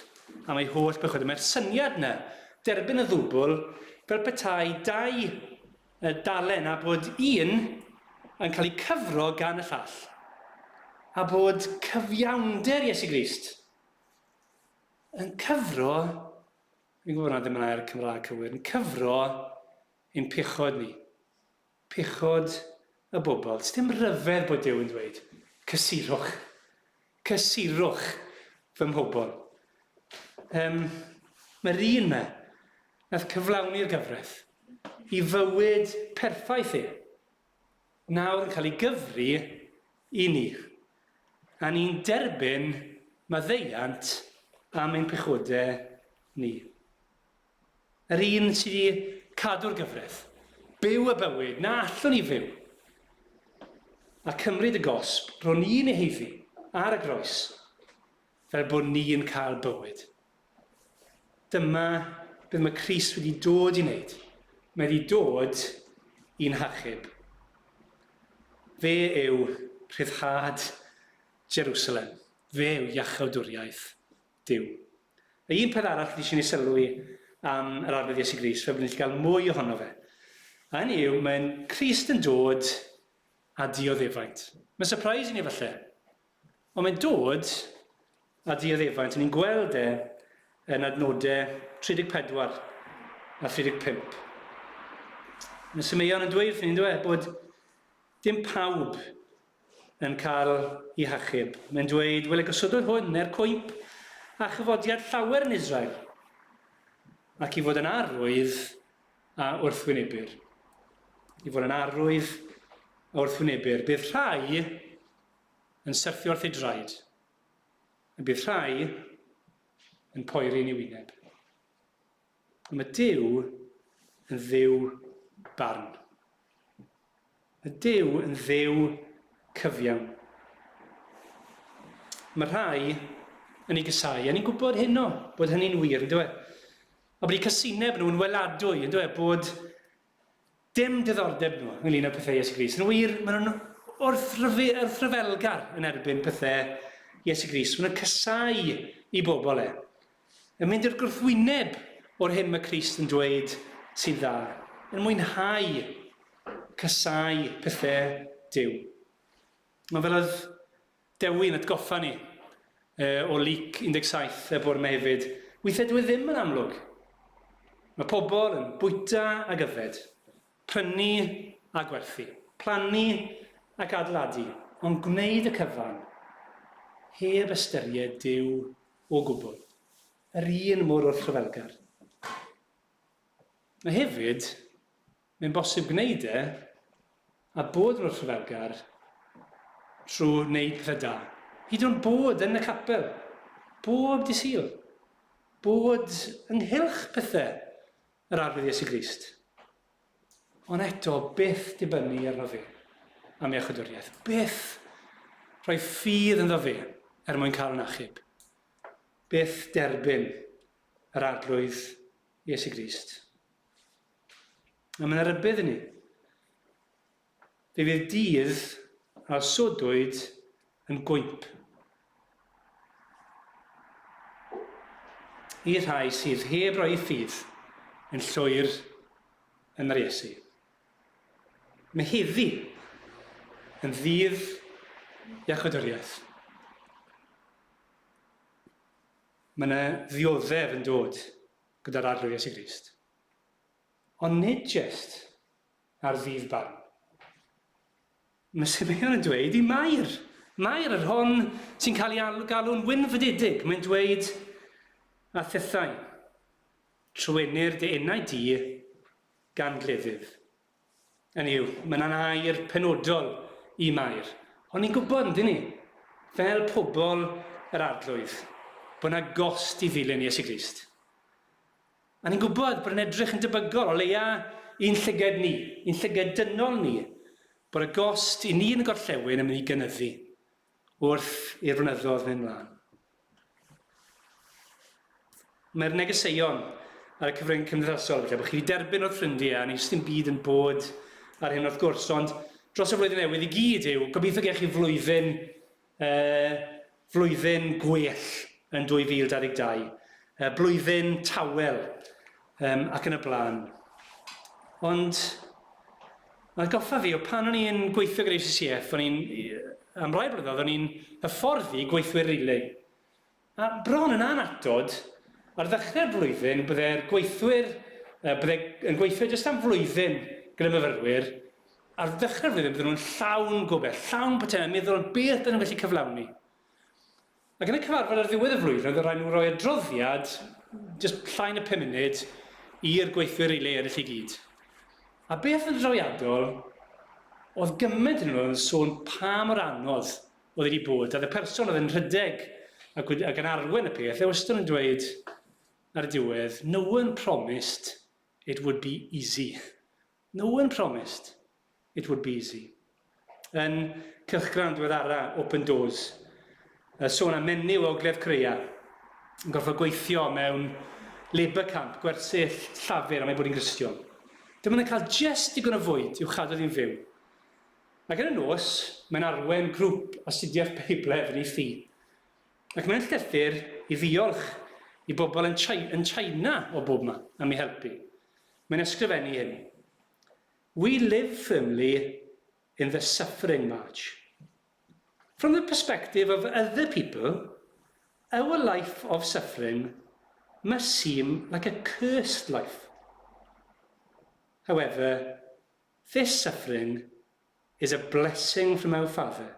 am ei holl bechodau. Mae'r syniad yna, derbyn y ddwbl, fel petai dau dalen, a bod un yn cael ei cyfro gan y llall, a bod cyfiawnder Iesu Grist yn cyfro, fi'n gwybod na ddim yna i'r Cymraeg cywir, yn cyfro ein pechod ni, pechod y bobl. Dim ryfedd bod Duw yn dweud, cysurwch, cysurwch fy mhobol. Mae'r un me, nath cyflawni'r gyfraith, i fywyd perffaith nawr yn cael ei gyfri i ni. A ni'n derbyn maddeiant am ein pechodau ni. Yr un sydd wedi cadw'r gyfraith, byw y bywyd na allwn ni fyw, a cymryd y gosb ro'n ni'n ei heiddi ar y groes, fel bod ni'n cael bywyd. Dyma beth mae Crist wedi dod i wneud. Mae wedi dod i'n hachub. Fe yw rhyddhad Jerusalem. Fe yw iachawdwriaeth Duw. A un peth arall wedi eisiau ni sylwi am yr arfedd Iesu Grist, fel bod ni'n cael mwy ohono fe. A hynny yw, mae'n Crist yn dod a dioddefaint. Mae'n surprise i ni falle. Ond mae'n dod a dioddefaint. Ni'n gweld yn adnodau 34 a 35. Mae Simeon yn dweud wrthyn ni'n bod dim pawb yn cael ei hachub. Mae'n dweud, wel, y gosodwyd hwn cwymp a chyfodiad llawer yn Israel, ac i fod yn arwydd a wrthwynebyr. I fod yn arwydd a wrthwynebyr. Bydd rhai yn syrthio wrth ei draed, a bydd rhai yn poeri yn ei wyneb. Ond mae Duw yn dduw barn. Mae Duw yn dduw cyfiawn. Mae rhai yn ei gysau, a ni'n gwybod hynno, bod hynny'n wir, ynddo e? A bod ei cysineb nhw'n weladwy, ynddo e? Bod dim diddordeb nhw ynglŷn â pethau Iesu Grist. Yn wir, maen nhw'n wrthryfelgar yn erbyn pethau Iesu Grist. Maen nhw'n cysau i bobl e. Yn mynd i'r gwrthwyneb o'r hyn mae Crist yn dweud sy'n dda. Yn mwynhau cysau pethau Duw. Mae fel oedd Dewin atgoffa ni o Luc 17 y bore me hefyd. Weithiau dwi ddim yn amlwg. Mae pobl yn bwyta a gyfed, prynu a gwerthu, plannu ac adeiladu, ond gwneud y cyfan heb ystyried Duw o gwbl. Yr un mor wrthryfelgar. Mae hefyd, mae'n bosib gwneud a bod yn wrthryfelgar trwy wneud pethau da. Hyd yn bod yn y capel, bob dydd Sul, bod ynghylch pethau yr arfedd Iesu Grist. Ond eto, byth dibynnu arno fe am ei achadwriaeth. Byth rhoi ffydd ynddo fe mwyn cael yn achub. Byth derbyn yr arglwydd Iesu Grist. A mae'n rybydd i ni. Fe fydd dydd a sodwyd yn gwymp. I rhai sydd heb roi ffydd yn llwyr yn yr Iesu. Mae heddi yn ddydd iachawdwriaeth. Mae yna ddioddef yn dod gyda'r arglwydd Iesu Grist. Ond nid jyst ar ddydd barn. Mae Simeon yn dweud i Mair. Mair yr hon sy'n cael ei galw'n wynfydedig. Mae'n dweud a thethau, trwy'r dy unau di gan gleddyf. Hynny yw, mae'n air penodol i Mair. Ond ni'n gwybod, ydyn ni, fel pobl yr arglwydd, bod yna gost i ddilyn Iesu Grist. A ni'n gwybod bod yn edrych yn debygol, o leia un llyged ni, un llyged dynol ni, bod y gost i ni yn y gorllewin yn mynd i gynyddu wrth i'r flynyddoedd mynd mlaen. Mae'r negeseuon ar y cyfrynge cymdeithasol, felly, bod chi wedi derbyn o'r ffrindiau, a ni jyst dim byd yn bod ar hyn wrth gwrs, ond dros y flwyddyn newydd i gyd yw, gobeithio gech chi flwyddyn gwell yn 2022, blwyddyn tawel ac yn y blaen. Ond mae'n goffa fi, o pan o'n i'n gweithio gyda'r CCF, am rai blynyddoedd, o'n i'n hyfforddi gweithwyr rilei. A bron yn anatod, ar ddechrau'r blwyddyn, byddai'r gweithwyr yn gweithio jyst am flwyddyn gyda myfyrwyr, ar ddechrau'r flwyddyn bydden nhw'n llawn gobeith, llawn potencial, meddwl beth ydyn nhw'n gallu cyflawni. Ac yn y cyfarfod ar ddiwedd y flwyddyn, oedd rhaid nhw roi adroddiad, jyst llain y 5 munud, i'r gweithwyr rilei eraill i gyd. A beth yn drawiadol, oedd gymaint yn nhw yn sôn pa mor anodd oedd wedi bod, a y person oedd yn rhedeg ac yn arwen y peth, wastad yn dweud ar y diwedd, no one promised it would be easy. No one promised it would be easy. Yn cylchgrawn diweddara Open Doors, sôn am menyw o Ogledd Corea, yn gorfod gweithio mewn labour camp, gwersyll llafur am ei bod hi'n Gristion. Dyma nhw'n cael just digon o fwyd i'w chadw ddi'n fyw. Ac yn y nos, mae'n arwen grŵp astudiaeth Beibledd yn ei thŷ. Ac mae'n llythyr i ddiolch i bobl yn China o bob yma am ei helpu. Mae'n ysgrifennu hyn. We live firmly in the suffering march. From the perspective of other people, our life of suffering must seem like a cursed life. However, this suffering is a blessing from our Father,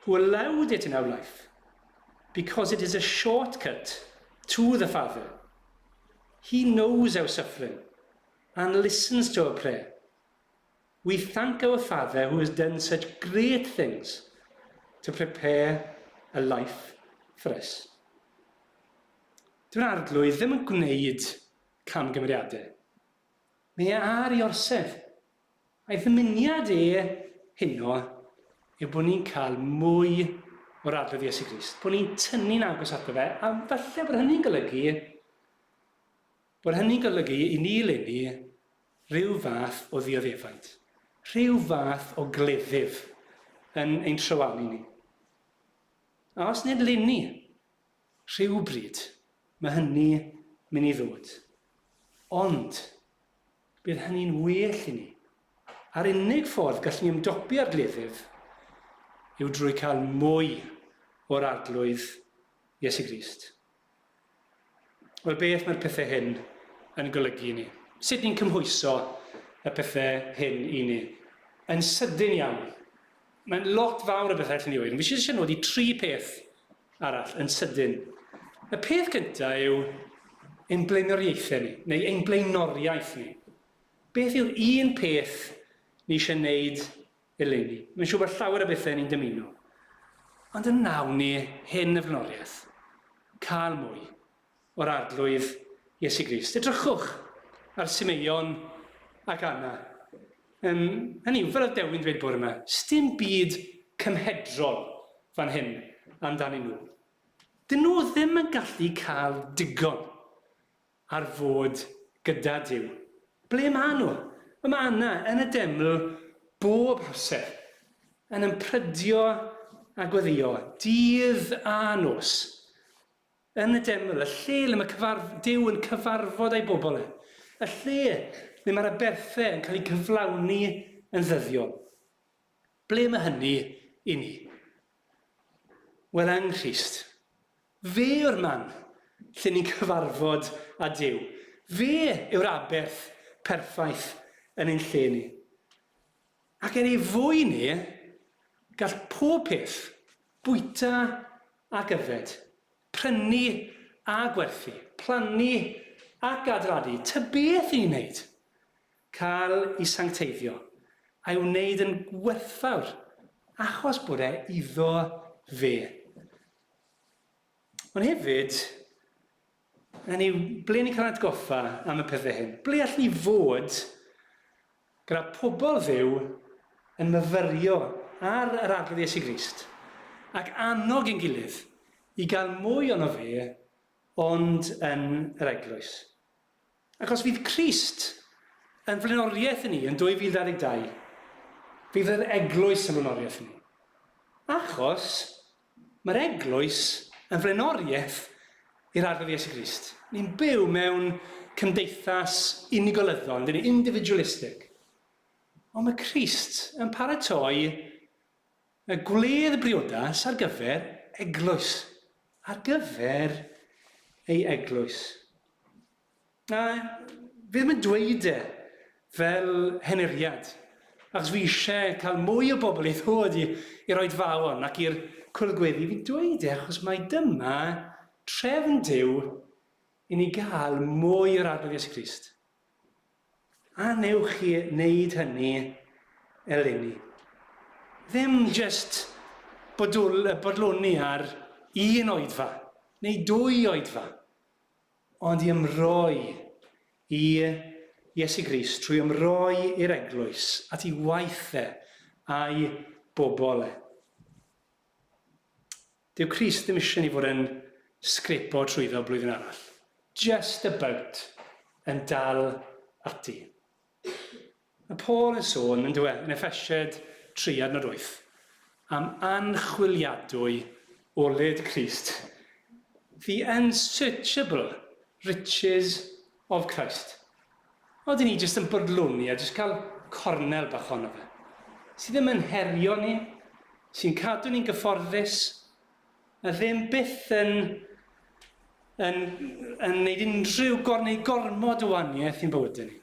who allowed it in our life, because it is a shortcut to the Father. He knows our suffering and listens to our prayer. We thank our Father who has done such great things to prepare a life for us. Dwi'n arglwydd ddim yn gwneud camgymeriadau. Mae ar ei orsedd. A'i ddymuniad hynno yw bod ni'n cael mwy o'r arglwydd Iesu Grist. Bod ni'n tynnu'n agos ato fe, a falle bod hynny'n golygu i ni leni rhyw fath o ddioddefaint. Rhyw fath o gleddyf yn ein trywalu ni. A os nid leni, rhywbryd, mae hynny mynd i ddod. Ond, bydd hynny'n well i ni. A'r unig ffordd gallwn ni ymdopi ar gleddyf yw drwy cael mwy o'r arglwydd Iesu Grist. Wel, beth mae'r pethau hyn yn golygu i ni? Sut ni'n cymhwyso y pethau hyn i ni? Yn sydyn iawn. Mae'n lot fawr o bethau allan ni wedi. Fi eisiau nodi 3 peth arall yn sydyn. Y peth cyntaf yw ein blaenoriaethau ni, neu ein blaenoriaeth ni. Beth yw'r un peth ni eisiau gwneud eleni? Mae'n siŵr bod llawer o bethau ni'n dymuno. Ond yn nawn ni hyn y flaenoriaeth. Cael mwy o'r arglwydd Iesu Grist. Edrychwch ar Simeon ac Anna. Hynny yw, fel oedd Dewin dweud bore yma, sdim byd cymhedrol fan hyn amdanyn nhw. Dyn nhw ddim yn gallu cael digon ar fod gyda Duw. Ble mae nhw? Mae Anna yn y deml bob amser, yn ymprydio a gweddio, dydd a nos. Yn y deml, y lle le mae Duw yn cyfarfod ei bobl. Y lle le mae'r aberthau yn cael ei cyflawni yn ddyddiol. Ble mae hynny i ni? Wel, yng Nghrist. Fe yw'r man lle ni'n cyfarfod â Duw. Fe yw'r aberth perffaith yn ein lle ni. Ac ei fwy ni, gall pob peth bwyta ac yfed, prynu a gwerthu, plannu ac adradu, ta beth i'n wneud, cael ei sancteiddio a'i wneud yn werthfawr achos bod e iddo fe. Ond hefyd, ble ni'n cael atgoffa am y pethau hyn? Ble all ni fod gyda pobl Dduw yn myfyrio ar yr arglwydd Iesu Grist ac annog ein gilydd i gael mwy ono fe ond yn yr eglwys. Ac os fydd Crist yn flaenoriaeth i ni yn 2022, fydd yr eglwys yn flaenoriaeth i ni. Achos mae'r eglwys yn flaenoriaeth i'r arglwydd Iesu Grist. Ni'n byw mewn cymdeithas unigolyddol, ni'n individualistig. Ond mae Crist yn paratoi y gwledd briodas ar gyfer eglwys. Ar gyfer ei eglwys. A fe ddim yn dweud e fel henuriad. Achos fi eisiau cael mwy o bobl i ddod i roed fawon ac i'r cwrdd-gweddi. Fi'n dweud e achos mae dyma trefn Duw i ni gael mwy o'r arglwydd Iesu Grist. A newch chi wneud hynny eleni. Ddim jyst bodloni ar un oedfa, neu 2 oedfa, ond i ymroi i Iesu Grist trwy ymroi i'r eglwys at ei waith e a'i bobl e. Dyw Crist ddim eisiau ni fod yn sgripo trwyddo blwyddyn arall. Just about yn dal ati. Mae Paul yn sôn yn dweud yn Effesied 3:8 am anchwiliadwy olyd Crist. The unsearchable riches of Christ. Oedden ni jyst yn bodloni a jyst cael cornel bach ono fe. Sydd ddim yn herio ni, sy'n cadw ni'n gyfforddus, a ddim byth yn gwneud unrhyw gormod o waniaeth i'n bywydau ni.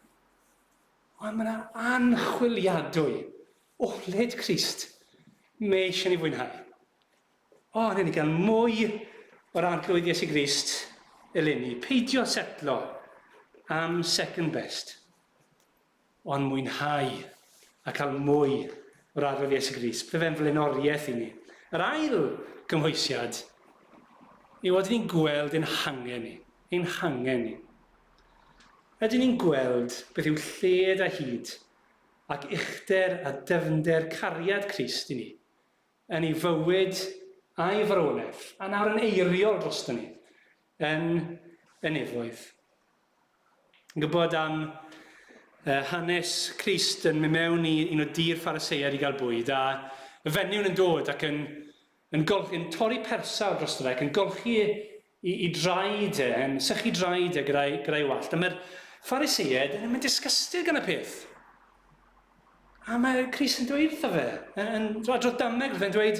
Ond mae yna anchwiliadwy olyd Crist me eisiau ni fwynhau. Nid ni gael mwy o'r arglwydd Iesu Grist eleni. Peidio setlo am second best. Ond mwynhau a cael mwy o'r arglwydd Iesu Grist. Bydd fe'n flaenoriaeth i ni. Yr ail gymhwysiad yw oedden ni'n gweld ein hangen ni. Ein hangen ni. Ydyn ni'n gweld beth yw lled a hyd ac uchder a dyfnder cariad Crist i ni yn ei fywyd a'i farwolaeth a nawr yn eiriol drosto ni yn nefoedd. Yn gwybod am hanes Crist yn mynd mewn i un o dir Phariseiaid i gael bwyd a y fenywn yn dod ac yn torri persa drosto fe ac yn golchi i draed e, yn sychu draed e gyda'i wallt. A mae'r Phariseiaid yn mynd disgusted gan y peth. A mae Crist yn dweud wrtho fe, yn dro dameg wrtho fe, yn dweud,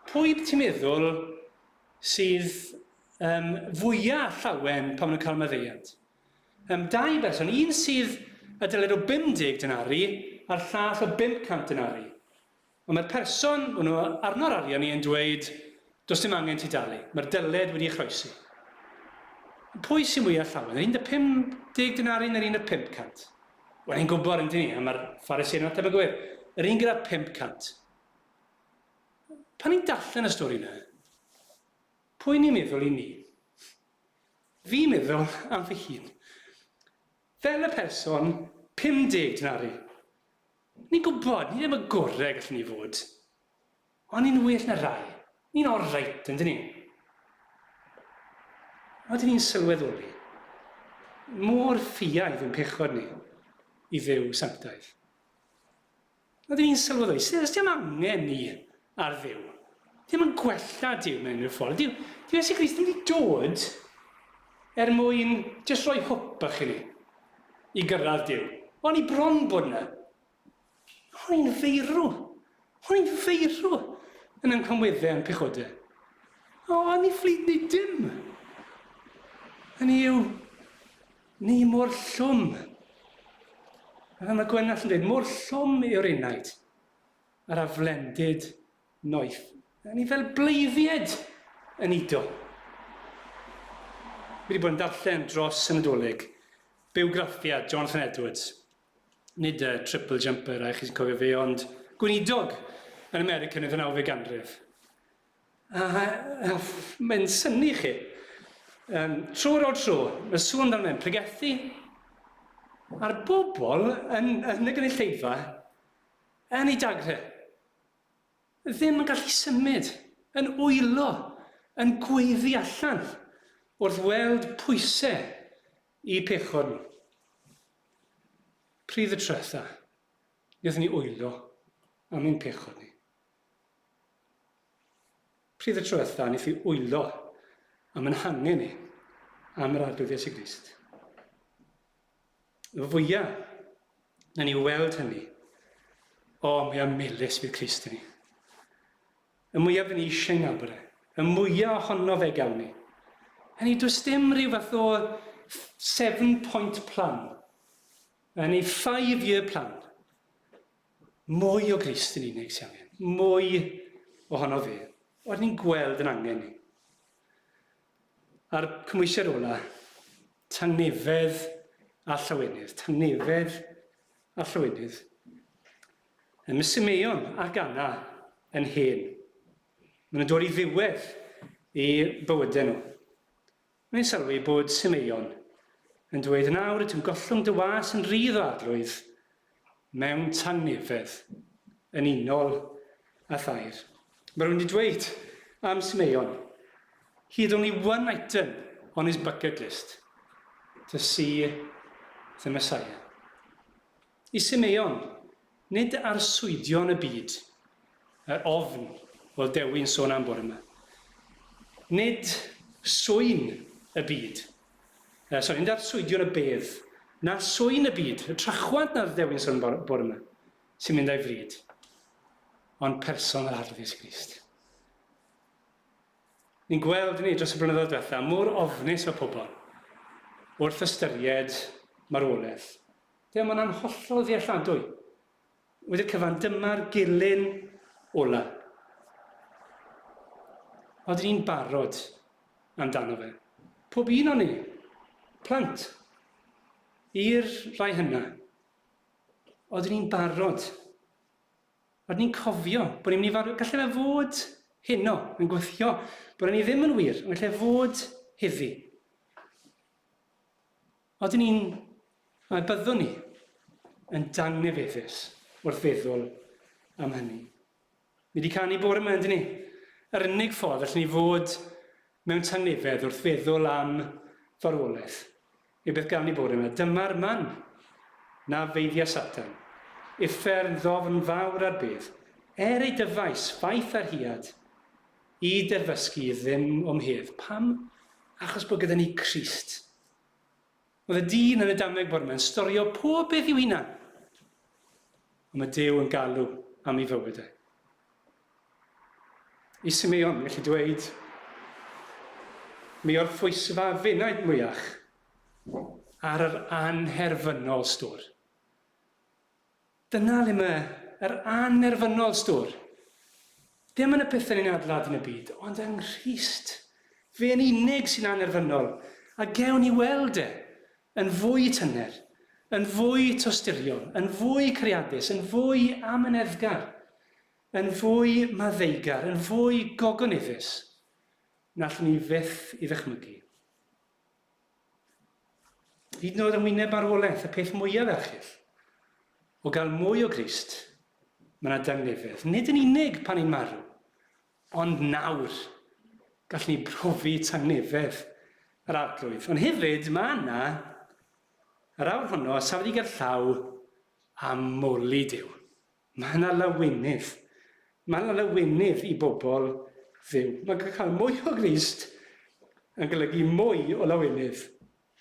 pwy ti'n meddwl sydd fwyaf llawen pan maen nhw'n cael maddeuad? 2 berson, un sydd y dyled o 50 denari a'r llall o 500 denari. Ond mae'r person nhw arno'r arian ni yn dweud, does dim angen ti dalu, mae'r dyled wedi ei chroesi. Pwy sy'n mwyaf llawen? Yr un 50 denari neu'r un 500? Wel, ni'n gwybod yn dyn ni, a mae'r Pharisei'n ateb y gwir. Yr un gyda 500. Pan ni'n darllen y stori yna, pwy ni'n meddwl i ni? Fi'n meddwl am fy hun. Fel y person 50 denari. Ni'n gwybod, ni ddim y gorau gallwn ni fod. Ond ni'n well na rai. Ni'n oreit, yn dyn ni. Oedden ni'n sylweddoli. Mor ffiaidd yn pechod ni i ddew sanctaidd. Oedden ni'n sylweddoli, sydd dim angen ni ar ddew. Dim yn gwella Duw mewn unrhyw ffordd. Duw Iesu Grist ddim wedi dod mwyn jyst rhoi hwp ach i ni i gyrraedd Duw. O'n i bron bod yna. O'n i'n feirw. O'n i'n feirw yn ymcamweddau yn pechodau. O'n i fflid ni dim. Hynny yw, ni mor llwm. A mae Gwenall yn dweud, mor llwm yw'r enaid ar aflendid noeth. A ni fel bleiddied yn ido. Fi wedi bod yn darllen dros y Nadolig biwgraffiad Jonathan Edwards. Nid triple jumper a chi'n cofio fe, ond gweinidog yn America yn y 19th ganrif. A mae'n syni chi. Tro ar ôl tro, mae sôn amdano fe'n pregethu a'r bobl yn y gynulleidfa yn ei dagre. Ddim yn gallu symud, yn wylo, yn gweiddi allan wrth weld pwysau i pechod nhw. Pryd y tretha, wnaethon ni wylo am ein pechod ni. Pryd y tretha, wnaethon ni wylo am yn hangen ni am yr arglwydd Iesu Grist. Y fwyaf na ni weld hynny, mae am melys fydd Crist ni. Y mwyaf fydd ni eisiau nabod e. Y mwyaf ohono fe gawn ni. Hynny, does dim rhyw fath o 7-point plan. Neu 5-year plan. Mwy o Grist yn unig sy'n angen. Mwy ohono fe. O'r ni'n gweld yn angen ni. A'r cymwysiad ola, tangnefedd a llawenydd. Tangnefedd a llawenydd. Mae Simeon ac Anna yn hen. Maen nhw'n dod i ddiwedd i bywydau nhw. Mae'n sylwi bod Simeon yn dweud, nawr ydym gollwng dy was yn rydd o arglwydd mewn tangnefedd yn unol a thair. Mae rhywun wedi dweud am Simeon, he had only one item on his bucket list, to see the Messiah. I Simeon, nid arswydion y byd, yr ofn fel Dewi'n sôn am bore yma. Nid swyn y byd. Nid arswydion y bedd. Na swyn y byd, y trachwant na'r Dewi'n sôn am bore yma, sy'n mynd a'i fryd. Ond person yr arglwydd Iesu Grist. Ni'n gweld ni dros y blynyddoedd diwetha, mor ofnus o pobl wrth ystyried marwolaeth. Mae'n anhollol ddealladwy. Wedi'r cyfan, dyma'r gilyn ola. Oedden ni'n barod amdano fe. Pob un o'n ni, plant, i'r rhai hynna. Oedden ni'n barod. Oedden ni'n cofio bod ni'n mynd i farw. Gallai fe fod heno yn gweithio bod ni ddim yn wir, ond gallai fod heddi. Oedden ni'n, byddwn ni yn dangnefeddus wrth feddwl am hynny. Ni wedi canu bore yma, yndyn ni? Yr unig ffordd allwn ni fod mewn tangnefedd wrth feddwl am farwolaeth. I beth gawn ni bore yma? Dyma'r man na feiddia Satan. Uffern ddofn fawr ar bedd, ei dyfais, ffaith ar hiad, i derfysgu ddim o'mhedd. Pam? Achos bod gyda ni Crist. Oedd y dyn yn y dameg bore yma yn storio pob beth i'w hunan. Ond mae Duw yn galw am ei fywydau. I Simeon, gallu dweud, mi o'r phwysfa fenaid mwyach ar yr anherfynol stwr. Dyna le mae yr anerfynol stwr. Ddim yn y pethau ni'n adlad yn y byd, ond yng Nghrist. Fe yn unig sy'n anerfynol, a gewn ni weld yn fwy tyner, yn fwy tosturiol, yn fwy creadus, yn fwy amyneddgar, yn fwy maddeigar, yn fwy gogoneddus, na allwn ni fyth i ddychmygu. Hyd yn oed yng ngwyneb marwolaeth, y peth mwyaf erchyll, o gael mwy o Grist, mae yna dangnefedd. Nid yn unig pan ni'n marw, ond nawr gallwn ni brofi tangnefedd yr arglwydd. Ond hefyd mae yna, yr awr honno, safod i gael llaw am moli Duw. Mae yna lawenydd. Mae yna lawenydd i bobl Dduw. Mae cael mwy o Grist yn golygu mwy o lawenydd.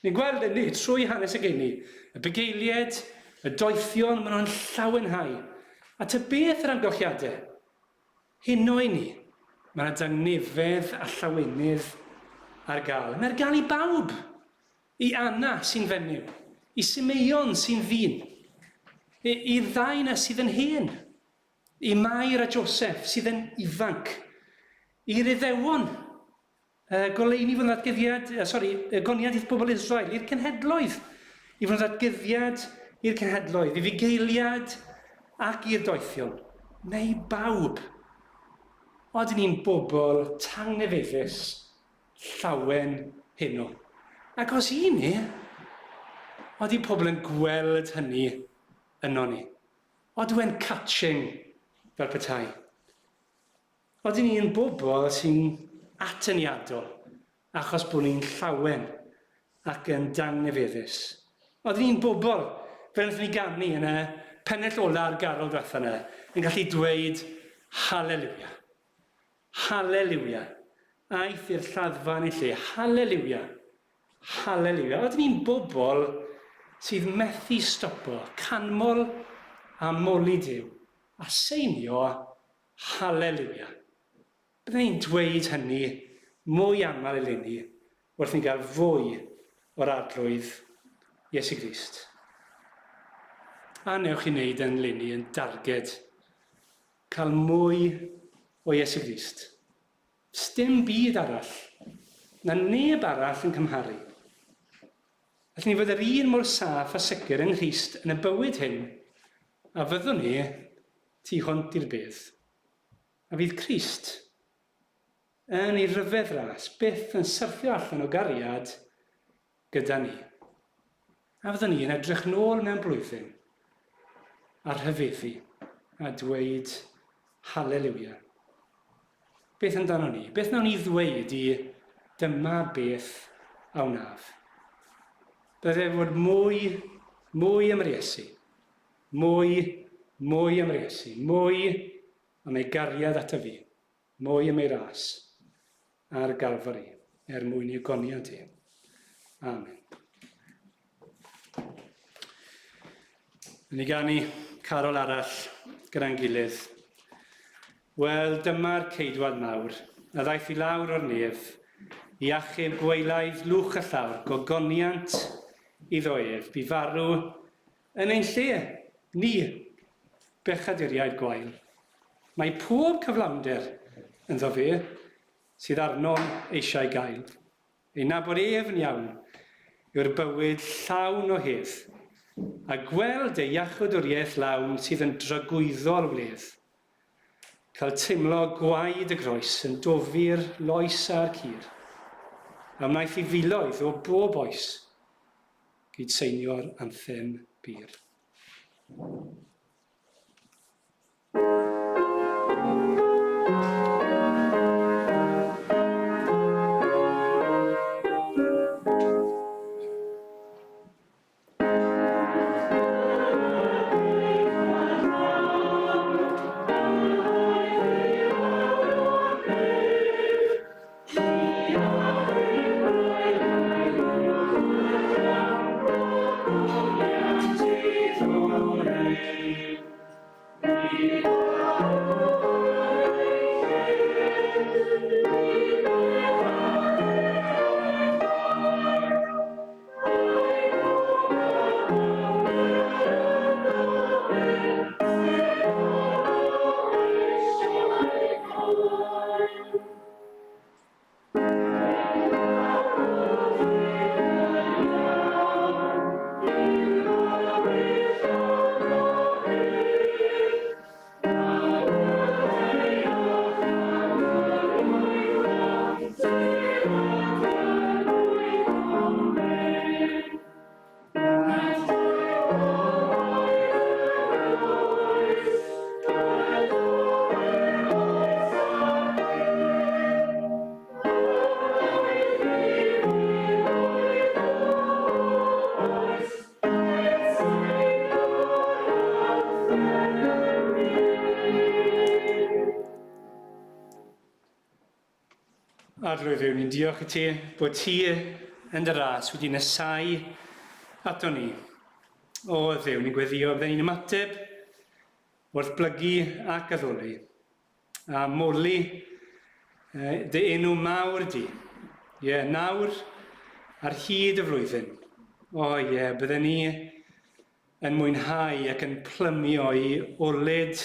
Ni'n gweld hynny trwy hanes y geni. Y bugeiliad Y doethion maen nhw'n llawenhau. A ta beth yr amgylchiadau? Heno i ni, mae yna dangnefedd a llawenydd ar gael. Mae'r gael i bawb. I Anna sy'n fenyw, i Simeon sy'n ddyn, i'r ddau yna sydd yn hen, i Mair a Joseph sydd yn ifanc, i'r Iddewon, goleuni fod yn ddatgyddiad, goniad bobl Israel, i'r cenhedloedd, i fod yn ddatgyddiad i'r cenhedloedd, i fugeiliad ac i'r doethion, neu bawb. Oedden ni'n bobl tangnefeddus llawen heno. Ac os i ni, oedd i pobl yn gweld hynny yno ni. Oedd yn catching fel petai. Oedd ni'n bobl sy'n atyniadol achos bod ni'n llawen ac yn dangnefeddus. Oedd ni'n bobl, fel wnaethon ni ganu yn y pennell ola'r garol diwetha yna, yn gallu dweud Halleluia. Halleluia. Aeth i'r lladdfa yn ei lle. Halleluia. Halleluia. Oedd ni'n bobl sydd methu stopo, canmol a moli Duw, a seinio Halleluia. Byddwn ni'n dweud hynny mwy aml eleni wrth ni gael fwy o'r arglwydd Iesu Grist. A newch i wneud yn leni yn darged cael mwy o Iesu Grist. Sdim byd arall, na neb arall yn cymharu. Allwn ni fod yr un mor saff a sicr yng Nghrist yn y bywyd hyn, a fyddwn ni tu hwnt i'r bedd. A fydd Crist yn ei ryfedd ras, byth yn syrthio allan o gariad gyda ni. A fyddwn ni yn edrych nôl mewn blwyddyn a rhyfeddu a dweud Halleluia. Beth amdano ni? Beth nawn ni ddweud i dyma beth a wnaf? Byddai fod mwy am Iesu, mwy am Iesu, mwy am ei gariad ata fi, mwy am ei ras a'r galfari mwyn i goniad ti. Amen. Ni ganu carol arall gyda'n gilydd. Wel, dyma'r ceidwad mawr, a ddaeth i lawr o'r nef, i achub gweilaidd lwch a llawr, gogoniant iddo ef, bu farw yn ein lle, ni, bechaduriaid gwael. Mae pob cyflawnder yn ddo fe, sydd arnom eisiau gael. Ei nabod ef yn iawn, yw'r bywyd llawn o hedd, a gweld ei iachwdwriaeth lawn sydd yn dragwyddol wledd. Cael teimlo gwaed y groes yn dofi'r loes a'r cur. A wnaeth i filoedd o bob oes, gyd seinio'r anthem byr. Arglwydd ni'n diolch i ti bod ti yn dy ras wedi nesau ato ni o Dduw, ni'n gweddio bydden ni'n ymateb wrth blygu ac addoli, a moli dy enw mawr di. Nawr ar hyd y flwyddyn. Bydden ni yn mwynhau ac yn plymio i olyd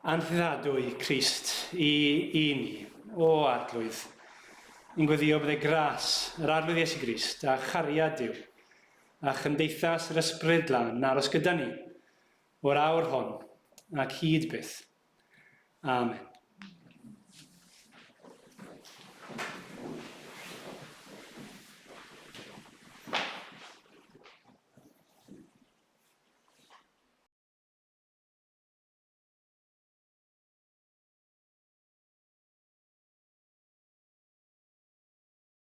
anrhyddadwy Crist i ni o arglwydd. Ni'n gweddio byddai gras yr arglwydd Iesu Grist a chariad Duw a chymdeithas yr ysbryd lan aros gyda ni o'r awr hon ac hyd byth. Amen.